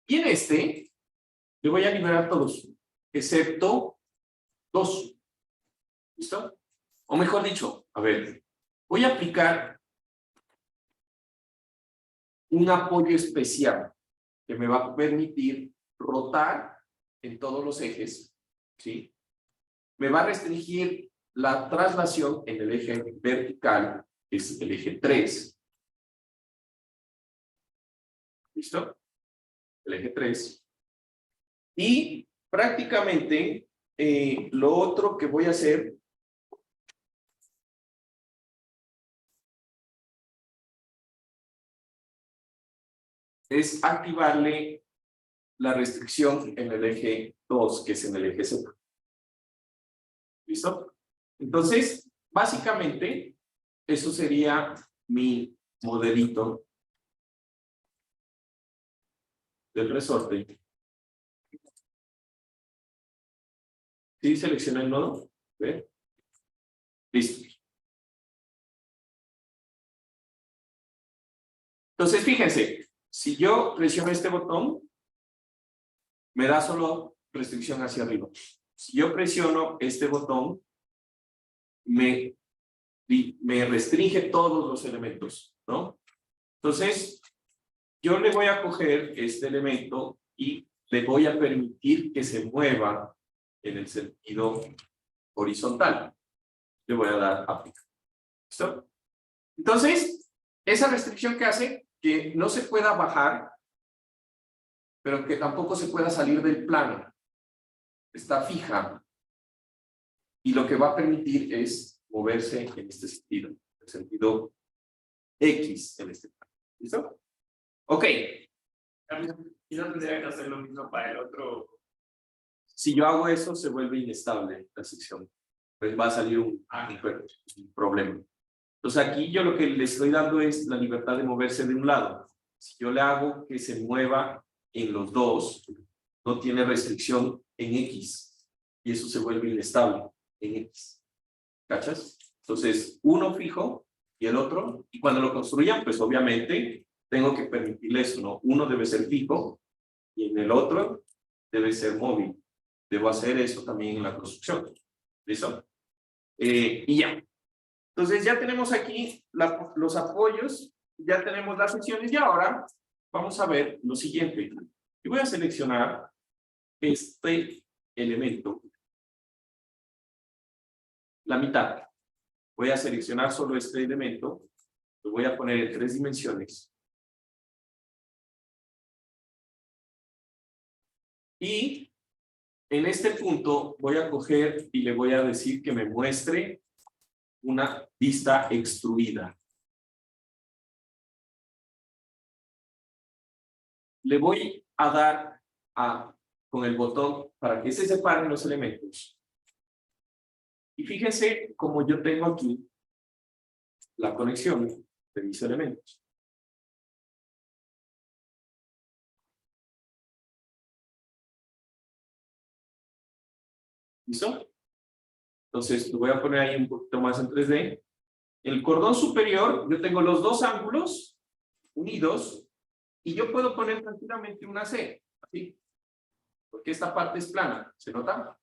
Y en este, le voy a liberar todos, excepto 2. ¿Listo? O mejor dicho, voy a aplicar un apoyo especial que me va a permitir rotar en todos los ejes, ¿sí? Me va a restringir la traslación en el eje vertical, que es el eje 3. ¿Listo? El eje 3. Y prácticamente lo otro que voy a hacer es activarle la restricción en el eje 2, que es en el eje Z. ¿Listo? Entonces, básicamente, eso sería mi modelito del resorte. ¿Sí? Selecciona el nodo. ¿Ve? Listo. Entonces, fíjense, si yo presiono este botón, me da solo restricción hacia arriba. Si yo presiono este botón, me restringe todos los elementos, ¿no? Entonces, yo le voy a coger este elemento y le voy a permitir que se mueva en el sentido horizontal. Le voy a dar aplicar. ¿Listo? Entonces, esa restricción que hace que no se pueda bajar, pero que tampoco se pueda salir del plano. Está fija. Y lo que va a permitir es moverse en este sentido, el sentido X en este plano. ¿Listo? Ok, Y no tendría que hacer lo mismo para el otro. si yo hago eso, se vuelve inestable la sección. Pues va a salir un problema. Entonces aquí yo lo que le estoy dando es la libertad de moverse de un lado. Si yo le hago que se mueva en los dos, no tiene restricción en X. Y eso se vuelve inestable en X. ¿Cachas? Entonces, uno fijo y el otro. Y cuando lo construyan, pues obviamente tengo que permitirle eso, ¿no? Uno debe ser fijo y en el otro debe ser móvil. Debo hacer eso también en la construcción. ¿Listo? Y ya. Entonces ya tenemos aquí los apoyos, ya tenemos las secciones y ahora vamos a ver lo siguiente. Yo voy a seleccionar este elemento, la mitad. Voy a seleccionar solo este elemento, lo voy a poner en 3 dimensiones. Y en este punto voy a coger y le voy a decir que me muestre una vista extruida. Le voy a dar con el botón para que se separen los elementos. Y fíjense cómo yo tengo aquí la conexión de mis elementos. ¿Listo? Entonces lo voy a poner ahí un poquito más en 3D. El cordón superior, yo tengo los dos ángulos unidos y yo puedo poner tranquilamente una C, así, porque esta parte es plana, ¿se nota?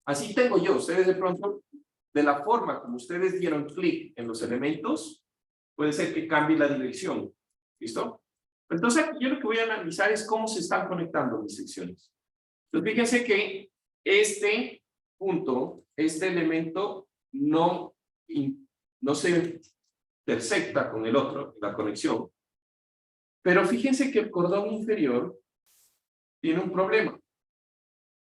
Así tengo yo, ustedes de pronto, de la forma como ustedes dieron clic en los elementos, puede ser que cambie la dirección, ¿listo? Entonces aquí yo lo que voy a analizar es cómo se están conectando mis secciones. Entonces fíjense que este punto, este elemento no se intersecta con el otro, la conexión. Pero fíjense que el cordón inferior tiene un problema.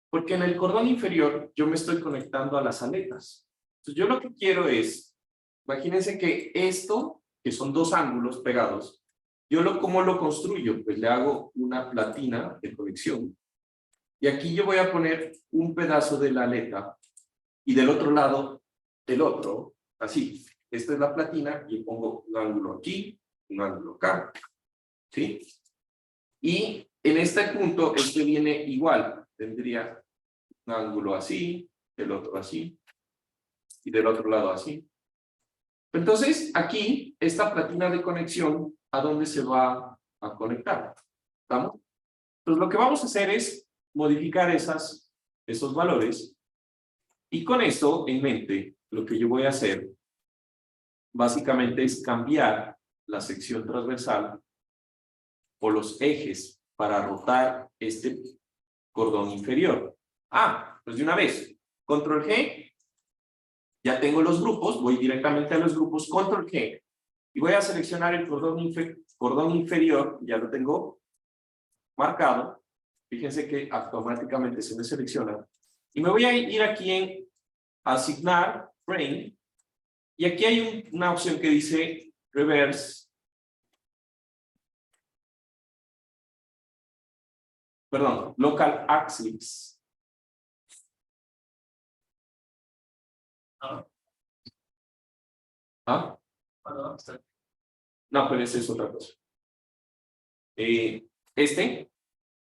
Porque en el cordón inferior yo me estoy conectando a las aletas. Entonces yo lo que quiero es, imagínense que esto, que son dos ángulos pegados, ¿cómo lo construyo? Pues le hago una platina de conexión. Y aquí yo voy a poner un pedazo de la aleta y del otro lado el otro, así. Esta es la platina y pongo un ángulo aquí, un ángulo acá. ¿Sí? Y en este punto, este viene igual. Tendría un ángulo así, el otro así, y del otro lado así. Entonces, aquí, esta platina de conexión, ¿a dónde se va a conectar? ¿Vamos? Entonces, lo que vamos a hacer es modificar esos valores. Y con esto en mente, lo que yo voy a hacer, básicamente es cambiar la sección transversal o los ejes para rotar este cordón inferior. Pues de una vez, control G, ya tengo los grupos, voy directamente a los grupos, control G, y voy a seleccionar el cordón inferior, ya lo tengo marcado, fíjense que automáticamente se me selecciona, y me voy a ir aquí en asignar frame, y aquí hay una opción que dice reverse, perdón, local axis. ¿Ah? No, pero esa es otra cosa. Y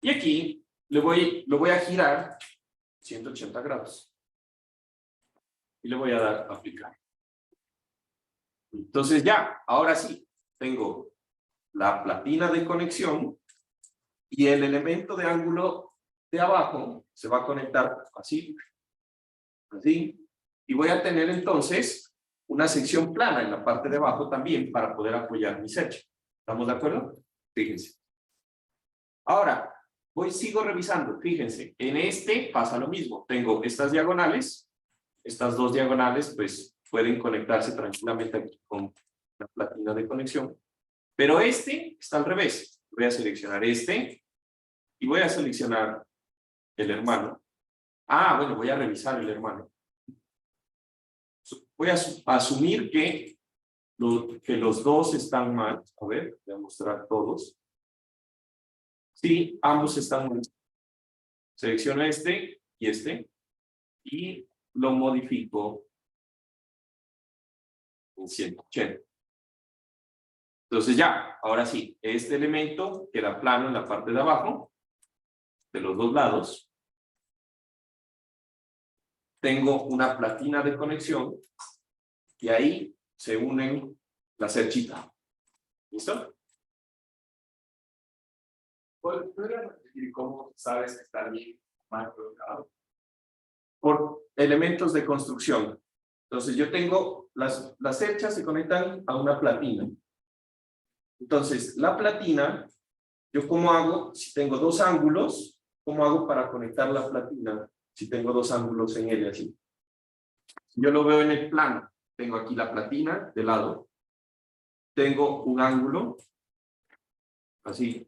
aquí lo voy a girar 180 grados. Y le voy a dar a aplicar. Entonces ya, ahora sí, tengo la platina de conexión y el elemento de ángulo de abajo se va a conectar así, así, y voy a tener entonces una sección plana en la parte de abajo también para poder apoyar mi secho. ¿Estamos de acuerdo? Fíjense. Ahora, sigo revisando, fíjense, en este pasa lo mismo, tengo estas diagonales, estas dos diagonales pues pueden conectarse tranquilamente aquí con la platina de conexión, pero este está al revés, voy a seleccionar este y voy a seleccionar el hermano. Bueno, voy a revisar el hermano. Voy a asumir que que los dos están mal. A ver, voy a mostrar todos. Sí, ambos están mal. Selecciono este y lo modifico en 180. Entonces ya, ahora sí, este elemento queda plano en la parte de abajo, de los dos lados. Tengo una platina de conexión y ahí se unen la cerchita. ¿Listo? ¿Podrías repetir cómo sabes que está bien mal colocado? Por elementos de construcción. Entonces yo tengo, las cerchas se conectan a una platina. Entonces, la platina, ¿yo cómo hago? Si tengo dos ángulos, ¿cómo hago para conectar la platina? Si tengo dos ángulos en ella, así. Yo lo veo en el plano. Tengo aquí la platina de lado. Tengo un ángulo, así.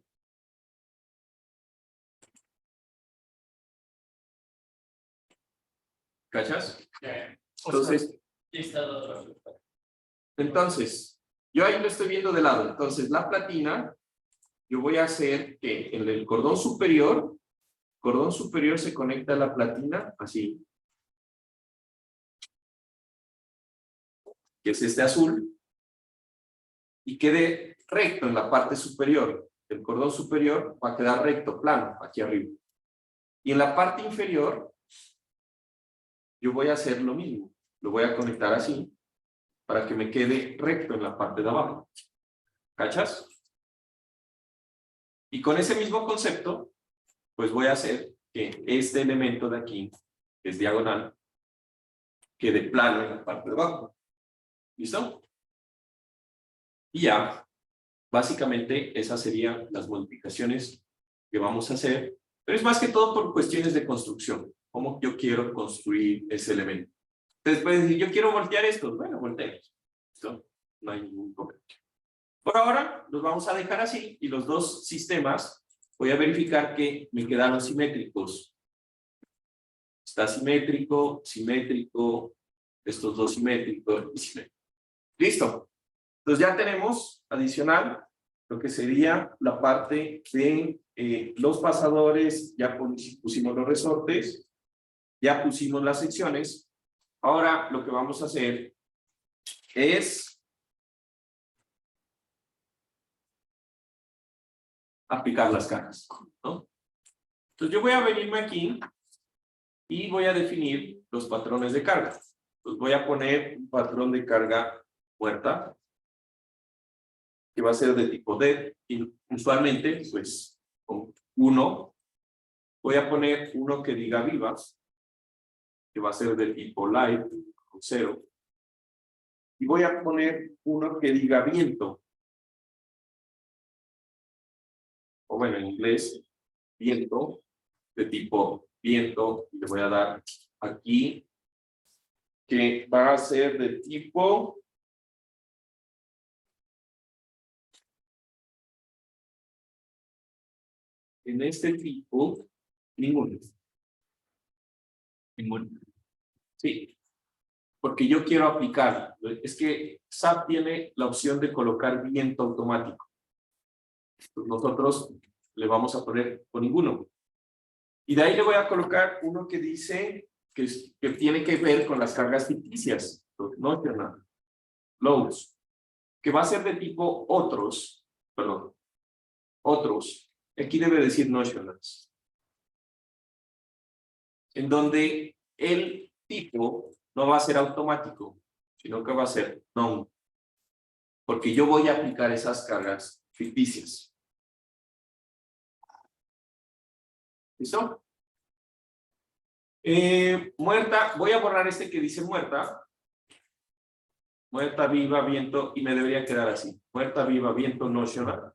¿Cachas? Entonces, yo ahí lo estoy viendo de lado. Entonces, la platina, yo voy a hacer que en el cordón superior se conecta a la platina, así. Que es este azul. Y quede recto en la parte superior. El cordón superior va a quedar recto, plano, aquí arriba. Y en la parte inferior, yo voy a hacer lo mismo. Lo voy a conectar así, para que me quede recto en la parte de abajo. ¿Cachas? Y con ese mismo concepto, pues voy a hacer que este elemento de aquí, que es diagonal, quede plano en la parte de abajo. ¿Listo? Y ya, básicamente esas serían las modificaciones que vamos a hacer, pero es más que todo por cuestiones de construcción, cómo yo quiero construir ese elemento. Entonces puedes decir, yo quiero voltear esto, bueno, volteemos. ¿Listo? No hay ningún problema. Por ahora los vamos a dejar así y los dos sistemas voy a verificar que me quedaron simétricos. Está simétrico, simétrico, estos dos simétricos y simétrico. ¿Listo? Entonces ya tenemos adicional lo que sería la parte de los pasadores, ya pusimos los resortes, ya pusimos las secciones. Ahora lo que vamos a hacer es aplicar las cargas, ¿no? Entonces yo voy a venirme aquí y voy a definir los patrones de carga. Entonces voy a poner un patrón de carga muerta, que va a ser de tipo D, y usualmente, pues, con 1. Voy a poner uno que diga viva, que va a ser de tipo light, con 0. Y voy a poner uno que diga viento. O bueno, en inglés, viento, de tipo viento. Y le voy a dar aquí, que va a ser de tipo... En este tipo, ninguno. Ninguno. Sí. Porque yo quiero aplicar. Es que SAP tiene la opción de colocar viento automático. Pues nosotros le vamos a poner con ninguno. Y de ahí le voy a colocar uno que dice que tiene que ver con las cargas ficticias. No, loads. Que va a ser de tipo otros. Perdón. Otros. Aquí debe decir notionals. En donde el tipo no va a ser automático, sino que va a ser non. Porque yo voy a aplicar esas cargas ficticias. ¿Listo? Muerta, voy a borrar este que dice muerta. Muerta, viva, viento, y me debería quedar así. Muerta, viva, viento, notional.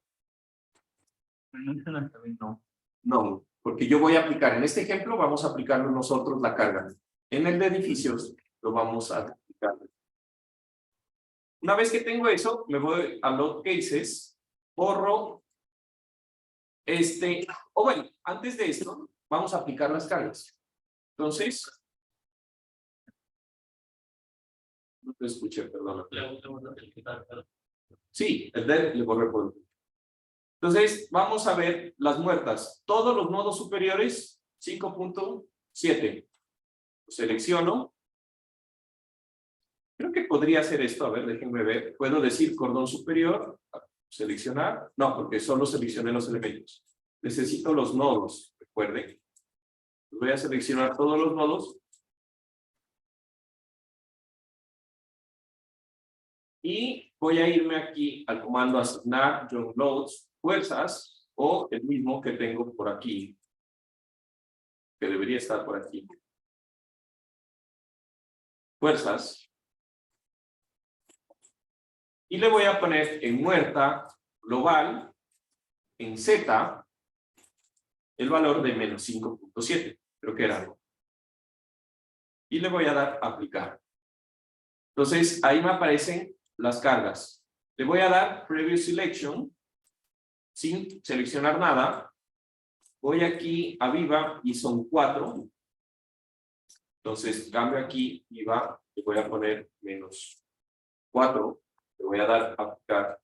Notional también no. No, porque yo voy a aplicar, en este ejemplo vamos a aplicarlo nosotros la carga. En el de edificios lo vamos a aplicar. Una vez que tengo eso, me voy a load cases, borro o bueno, antes de esto, vamos a aplicar las cargas. Entonces, No te escuché, perdón. Sí, el del le borré por el. Entonces, vamos a ver las muertas. Todos los nodos superiores, 5.7. Selecciono. Creo que podría hacer esto. A ver, déjenme ver. Puedo decir cordón superior, seleccionar. No, porque solo seleccioné los elementos. Necesito los nodos, recuerden. Voy a seleccionar todos los nodos. Y voy a irme aquí al comando asignar John Loads fuerzas o el mismo que tengo por aquí, que debería estar por aquí. Fuerzas. Y le voy a poner en muerta global, en Z, el valor de menos 5.7. Creo que era algo. Y le voy a dar aplicar. Entonces, ahí me aparecen las cargas. Le voy a dar Preview Selection, sin seleccionar nada. Voy aquí a Viva y son 4. Entonces, cambio aquí Viva, le voy a poner menos 4. Le voy a dar aplicar.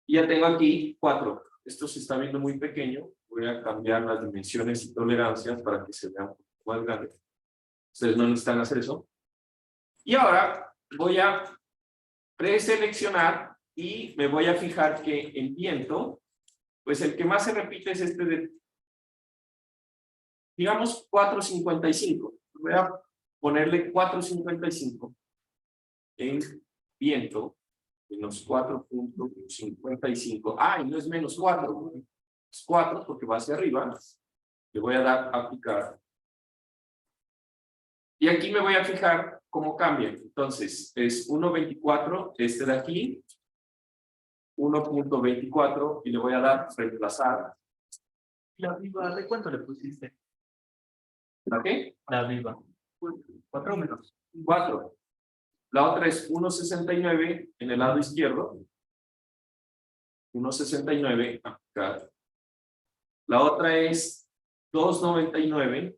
Y ya tengo aquí 4. Esto se está viendo muy pequeño. Voy a cambiar las dimensiones y tolerancias para que se vean un poco más grandes. Ustedes no necesitan hacer eso. Y ahora voy a preseleccionar y me voy a fijar que el viento, pues el que más se repite es este de, digamos, 4.55. Voy a ponerle 4.55 en viento, menos 4.55. Ah, y no es menos 4, es 4 porque va hacia arriba. Le voy a dar a aplicar. Y aquí me voy a fijar cómo cambia. Entonces, es 1.24, este de aquí, 1.24, y le voy a dar reemplazar. La viva, ¿de cuánto le pusiste? ¿A qué? La viva. 4 menos. 4. La otra es 1.69 en el lado izquierdo. 1.69, aplicar. La otra es 2.99.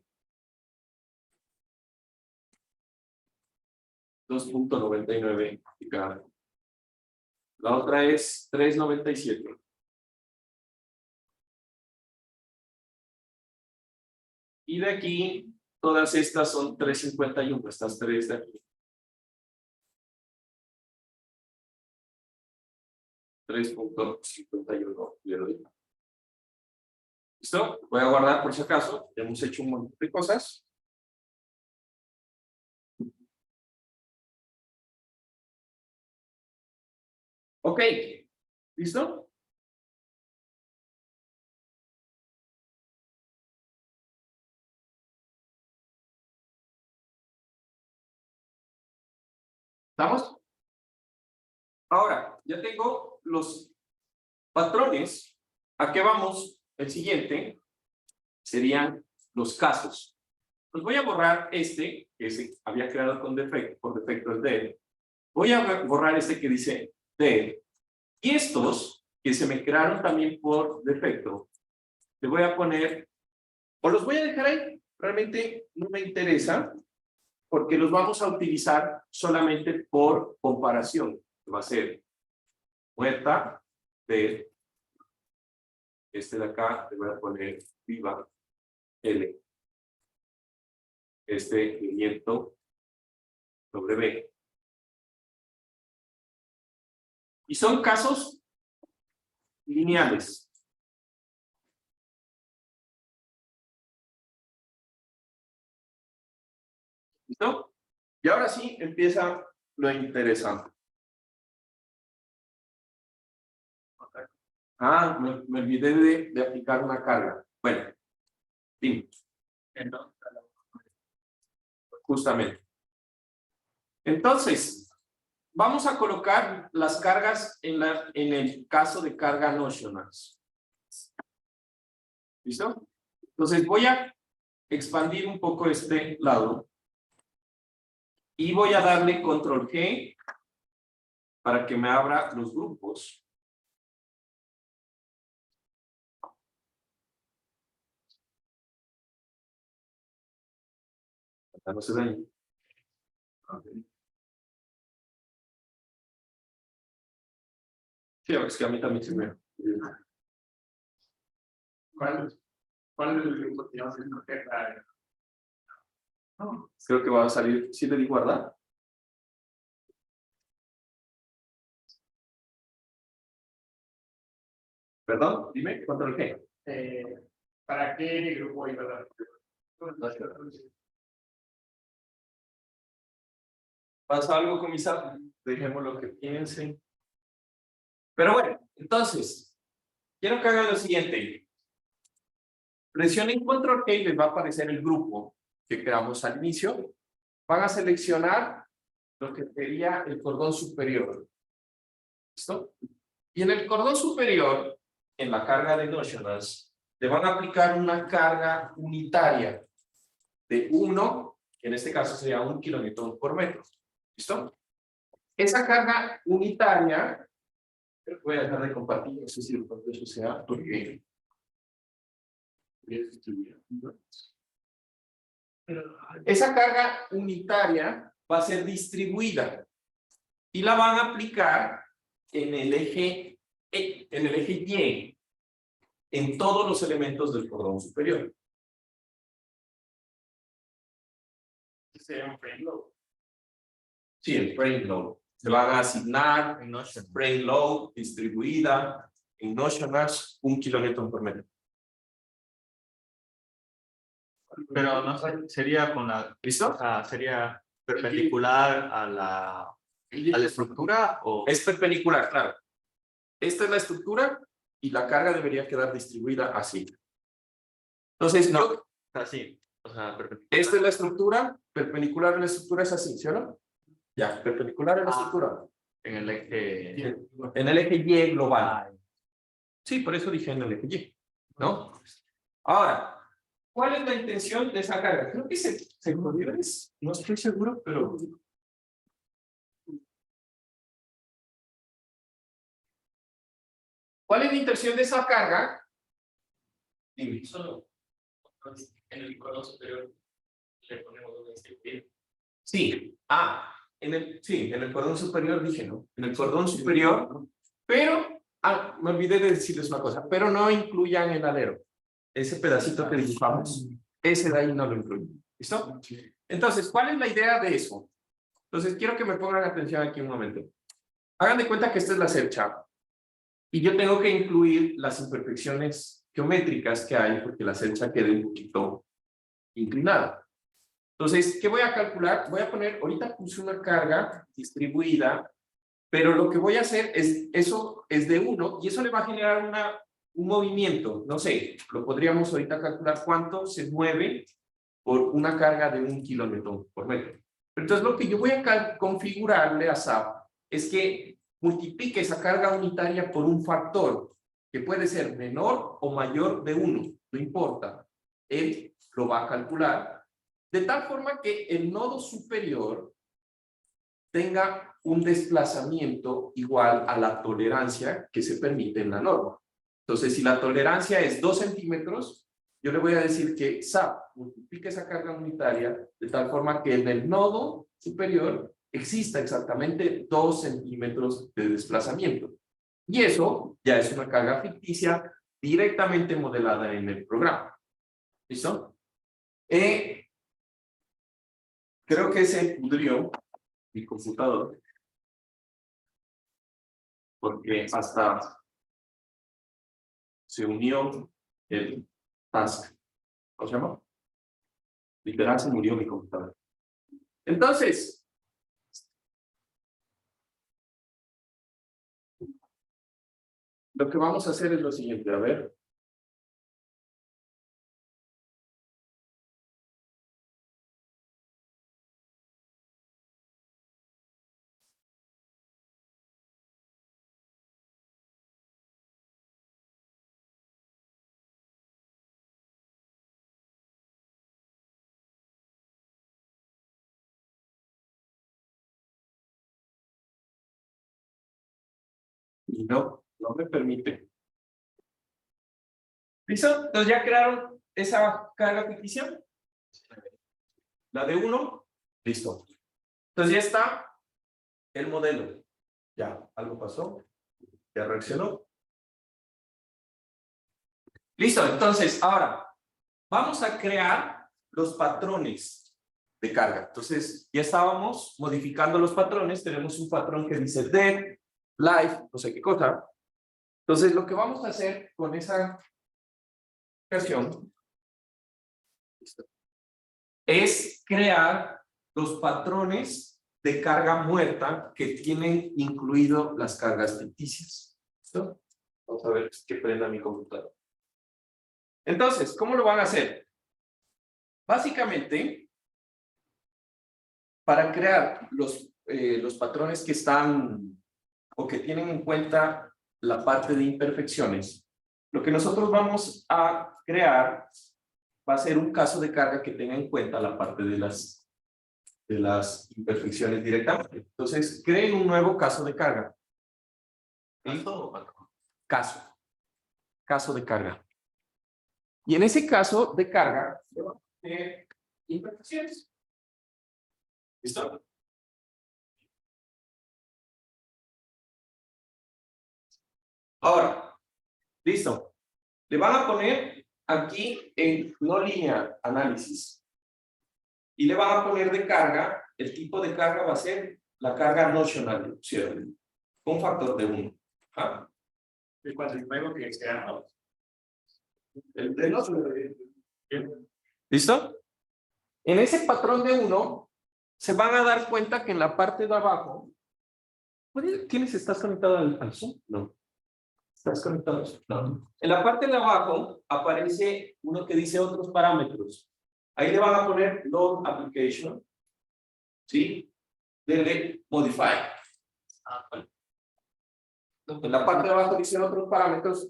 2.99, aplicar. La otra es 3.97. Y de aquí, todas estas son 3.51, estas tres de aquí. 3.51 le doy. ¿Listo? Voy a guardar por si acaso. Ya hemos hecho un montón de cosas. Ok. ¿Listo? ¿Estamos? Ahora, ya tengo los patrones. ¿A qué vamos? El siguiente serían los casos. Pues voy a borrar este, que se había creado con defecto, por defecto el dead. Voy a borrar este que dice dead. Y estos, que se me crearon también por defecto, le voy a poner, o los voy a dejar ahí, realmente no me interesa, porque los vamos a utilizar solamente por comparación. Va a ser muerta, dead. Este de acá le voy a poner viva, L. Este viento, W. Y son casos lineales. ¿Listo? Y ahora sí empieza lo interesante. Ah, me olvidé de aplicar una carga. Bueno, dime. Justamente. Entonces, vamos a colocar las cargas en el caso de carga notionals. ¿Listo? Entonces voy a expandir un poco este lado y voy a darle control G para que me abra los grupos. Ya no se daña. Sí, es que a mí también se me... ¿Cuál es el grupo que ya se queja? No, creo que va a salir, ¿sí le di guardar? Perdón, dime, ¿control qué? ¿Para qué grupo iba a dar? ¿Pasa algo con mis datos? Dejemos lo que piensen. Pero bueno, entonces, quiero que hagan lo siguiente. Presionen control K y les va a aparecer el grupo que creamos al inicio. Van a seleccionar lo que sería el cordón superior. ¿Listo? Y en el cordón superior, en la carga de notionals, le van a aplicar una carga unitaria de 1, que en este caso sería 1 kilonewton por metro. ¿Listo? Esa carga unitaria, voy a dejar de compartir, no sé si eso sea, porque esa carga unitaria va a ser distribuida y la van a aplicar en el eje Y, en todos los elementos del cordón superior. Sí, el frame load. Se van a asignar En Notion. frame load distribuida en notionals 1 kilonewton por metro. Pero no sé, sería con la, ¿Listo? sería perpendicular a la estructura o Es perpendicular, claro. Esta es la estructura y la carga debería quedar distribuida así. Entonces, no. así, o sea, perpendicular. Esta es la estructura, perpendicular a la estructura es así, ¿sí o no? Ya, perpendicular a la estructura. En el eje. En el eje Y global. Sí, por eso dije en el eje Y, ¿no? Ahora, ¿cuál es la intención de esa carga? Creo que se jodió, no estoy seguro, pero... ¿Cuál es la intención de esa carga? Dime. Solo en el cordón superior le ponemos un extensivo. Sí, sí, en el cordón superior dije, ¿no? En el cordón superior, pero, me olvidé de decirles una cosa, pero no incluyan el alero. Ese pedacito que dibujamos, ese de ahí no lo incluyen. ¿Listo? Entonces, ¿cuál es la idea de eso? Entonces, quiero que me pongan atención aquí un momento. Hagan de cuenta que esta es la cercha y yo tengo que incluir las imperfecciones geométricas que hay porque la cercha quede un poquito inclinada. Entonces, ¿qué voy a calcular? Voy a poner, ahorita puse una carga distribuida, pero lo que voy a hacer es, eso es de 1 y eso le va a generar un movimiento. No sé, lo podríamos ahorita calcular cuánto se mueve por una carga de 1 kilonewton por metro. Entonces, lo que yo voy a configurarle a SAP es que multiplique esa carga unitaria por un factor que puede ser menor o mayor de 1, no importa. Él lo va a calcular de tal forma que el nodo superior tenga un desplazamiento igual a la tolerancia que se permite en la norma. Entonces, si la tolerancia es 2 centímetros, yo le voy a decir que SAP multiplique esa carga unitaria de tal forma que en el nodo superior exista exactamente 2 centímetros de desplazamiento. Y eso ya es una carga ficticia directamente modelada en el programa. ¿Listo? Creo que se pudrió mi computador porque hasta se unió el task. ¿Cómo se llama? Literal se murió mi computador. Entonces, lo que vamos a hacer es lo siguiente. A ver. Y no me permite. ¿Listo? Entonces ya crearon esa carga ficticia. La de 1, listo. Entonces ya está el modelo. Ya, algo pasó. Ya reaccionó. Listo, entonces ahora vamos a crear los patrones de carga. Entonces ya estábamos modificando los patrones. Tenemos un patrón que dice dead, live, no sé qué cosa. Entonces lo que vamos a hacer con esa creación es crear los patrones de carga muerta que tienen incluido las cargas ficticias. ¿Listo? Vamos a ver que prenda mi computadora. Entonces, ¿cómo lo van a hacer? Básicamente, para crear los patrones que están o que tienen en cuenta la parte de imperfecciones, lo que nosotros vamos a crear va a ser un caso de carga que tenga en cuenta la parte de las imperfecciones directamente. Entonces, creen un nuevo caso de carga. Caso de carga. Y en ese caso de carga, le vamos a tener imperfecciones. ¿Listo? Ahora, listo. Le van a poner aquí en no lineal análisis. Y le van a poner de carga, el tipo de carga va a ser la carga notional, ¿cierto? Un factor de 1. ¿Ah? Y cuando luego que sea, El de los. ¿Listo? En ese patrón de 1, se van a dar cuenta que en la parte de abajo, ¿estás conectado al Zoom? No. ¿Estás conectado al Zoom? No. En la parte de abajo aparece uno que dice otros parámetros. Ahí le van a poner load application. ¿Sí? Denle modify. Bueno. En la parte de abajo dice otros parámetros,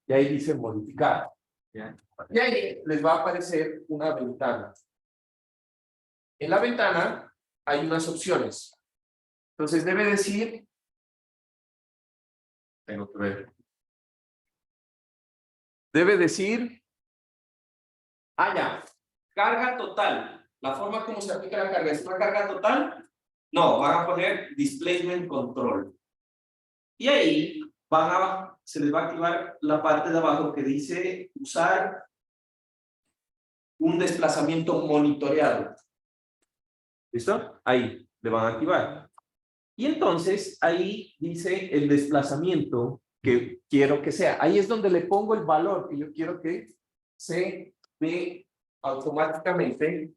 y ahí dice modificar. Y ahí les va a aparecer una ventana. En la ventana hay unas opciones. Entonces debe decir, tengo que ver. Debe decir, ya, carga total. La forma como se aplica la carga, ¿es una carga total? No, van a poner displacement control. Y ahí se les va a activar la parte de abajo que dice usar un desplazamiento monitoreado. ¿Listo? Ahí le van a activar. Y entonces ahí dice el desplazamiento que quiero que sea. Ahí es donde le pongo el valor que yo quiero que se ve automáticamente,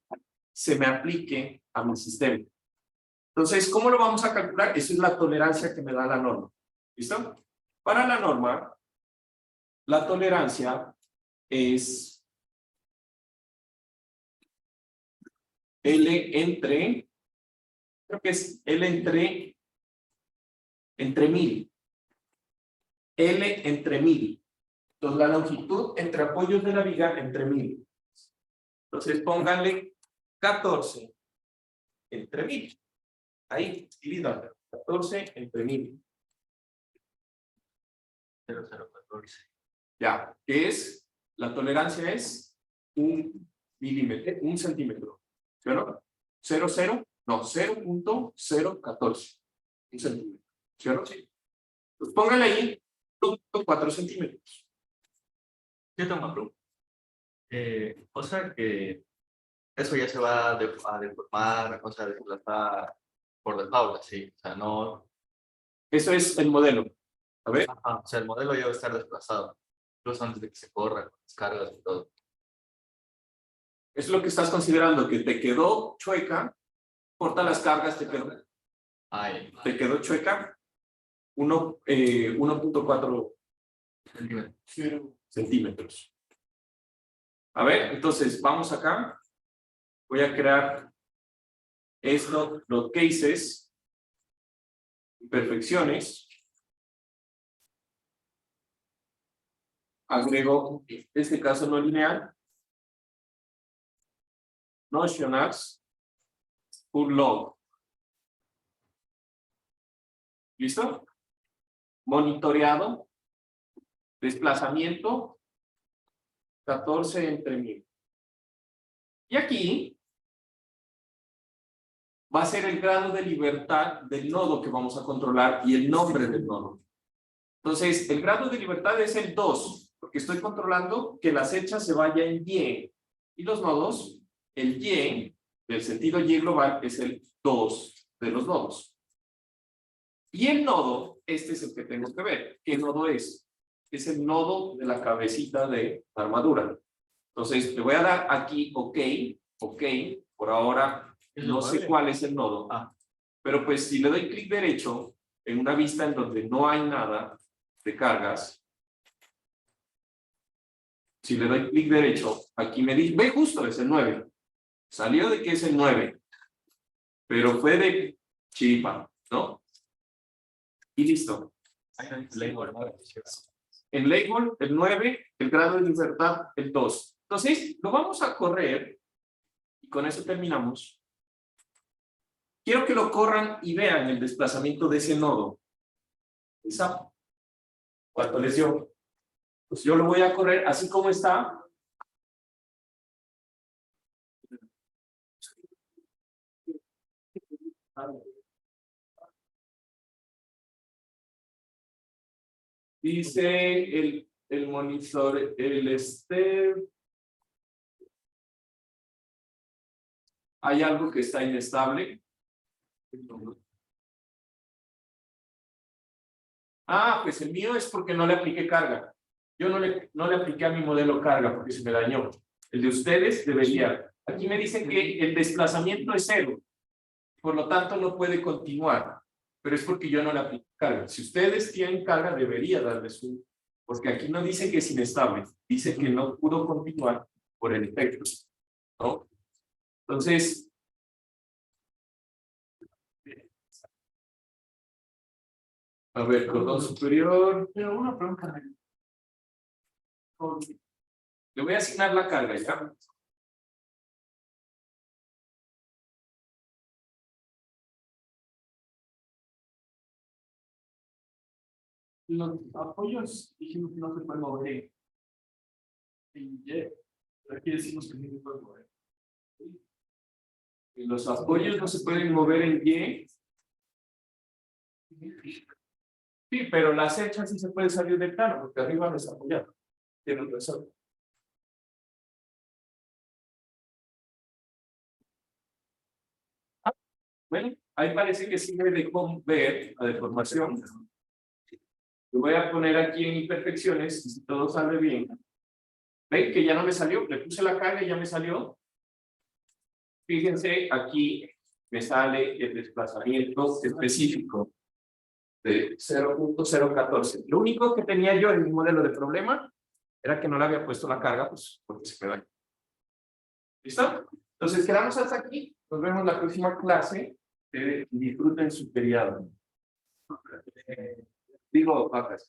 se me aplique a mi sistema. Entonces, ¿cómo lo vamos a calcular? Esa es la tolerancia que me da la norma. ¿Listo? Para la norma, la tolerancia es L entre, creo que es L entre 1000. L entre 1000. Entonces, la longitud entre apoyos de la viga entre 1000. Entonces, pónganle 14 entre 1000. Ahí, dividan 14 entre 1000. 0,014. Ya, que es, la tolerancia es 1 milímetro, 1 centímetro. ¿Sí o no? 0.014. 1 centímetro. ¿Sí o no? Sí. Pues pónganle ahí 4 centímetros. Yo tengo una pregunta. O sea que eso ya se va a deformar, o sea, a desplazar por default, sí. O sea, no. Eso es el modelo. A ver. O sea, el modelo ya va a estar desplazado, incluso antes de que se corra, con las cargas y todo. Es lo que estás considerando, que te quedó chueca, corta las cargas, te quedó chueca, 1.4 centímetros. A ver, entonces vamos acá. Voy a crear esto, los cases, imperfecciones. Agrego este caso no lineal. Notionals, full load. ¿Listo? Monitoreado, desplazamiento, 14 entre 1000. Y aquí va a ser el grado de libertad del nodo que vamos a controlar y el nombre del nodo. Entonces, el grado de libertad es el 2, porque estoy controlando que la fecha se vaya en Y. Y los nodos, el Y, del sentido Y global, es el 2 de los nodos. Y el nodo, este es el que tengo que ver. ¿Qué nodo es? Es el nodo de la cabecita de la armadura. Entonces, le voy a dar aquí OK, OK, por ahora no sé cuál es el nodo. Pero pues si le doy clic derecho en una vista en donde no hay nada de cargas, si le doy clic derecho, aquí me dice, ve justo, es el 9. Salió de que es el 9, pero fue de chiripa, ¿no? Y listo. En label, el 9, el grado de libertad, el 2. Entonces, lo vamos a correr, y con eso terminamos. Quiero que lo corran y vean el desplazamiento de ese nodo. ¿Esa? ¿Cuánto les dio? Pues yo lo voy a correr así como está. Dice el monitor, el step. Hay algo que está inestable. Ah, pues el mío es porque no le apliqué carga. Yo no le apliqué a mi modelo carga porque se me dañó. El de ustedes debería. Aquí me dicen que el desplazamiento es 0. Por lo tanto, no puede continuar. Pero es porque yo no le apliqué carga. Si ustedes tienen carga, debería darles un. Porque aquí no dice que es inestable. Dice que no pudo continuar por el efecto, ¿no? Entonces. A ver, cordón superior. Pero una pregunta. Le voy a asignar la carga, ¿ya? Los apoyos dijimos que no se pueden mover en Y. Aquí decimos que no se pueden mover. Y los apoyos no se pueden mover en Y. Sí, pero las hechas sí se puede salir del plano, porque arriba no está apoyado. Tienen razón. Bueno, ahí parece que sí me dejó ver la deformación. Lo voy a poner aquí en imperfecciones, y si todo sale bien. ¿Ven que ya no me salió? Le puse la carga y ya me salió. Fíjense, aquí me sale el desplazamiento específico de 0.014. Lo único que tenía yo en mi modelo de problema era que no le había puesto la carga, pues porque se me dañó. ¿Listo? Entonces quedamos hasta aquí. Nos vemos la próxima clase. Disfruten su feriado. Digo, vacas.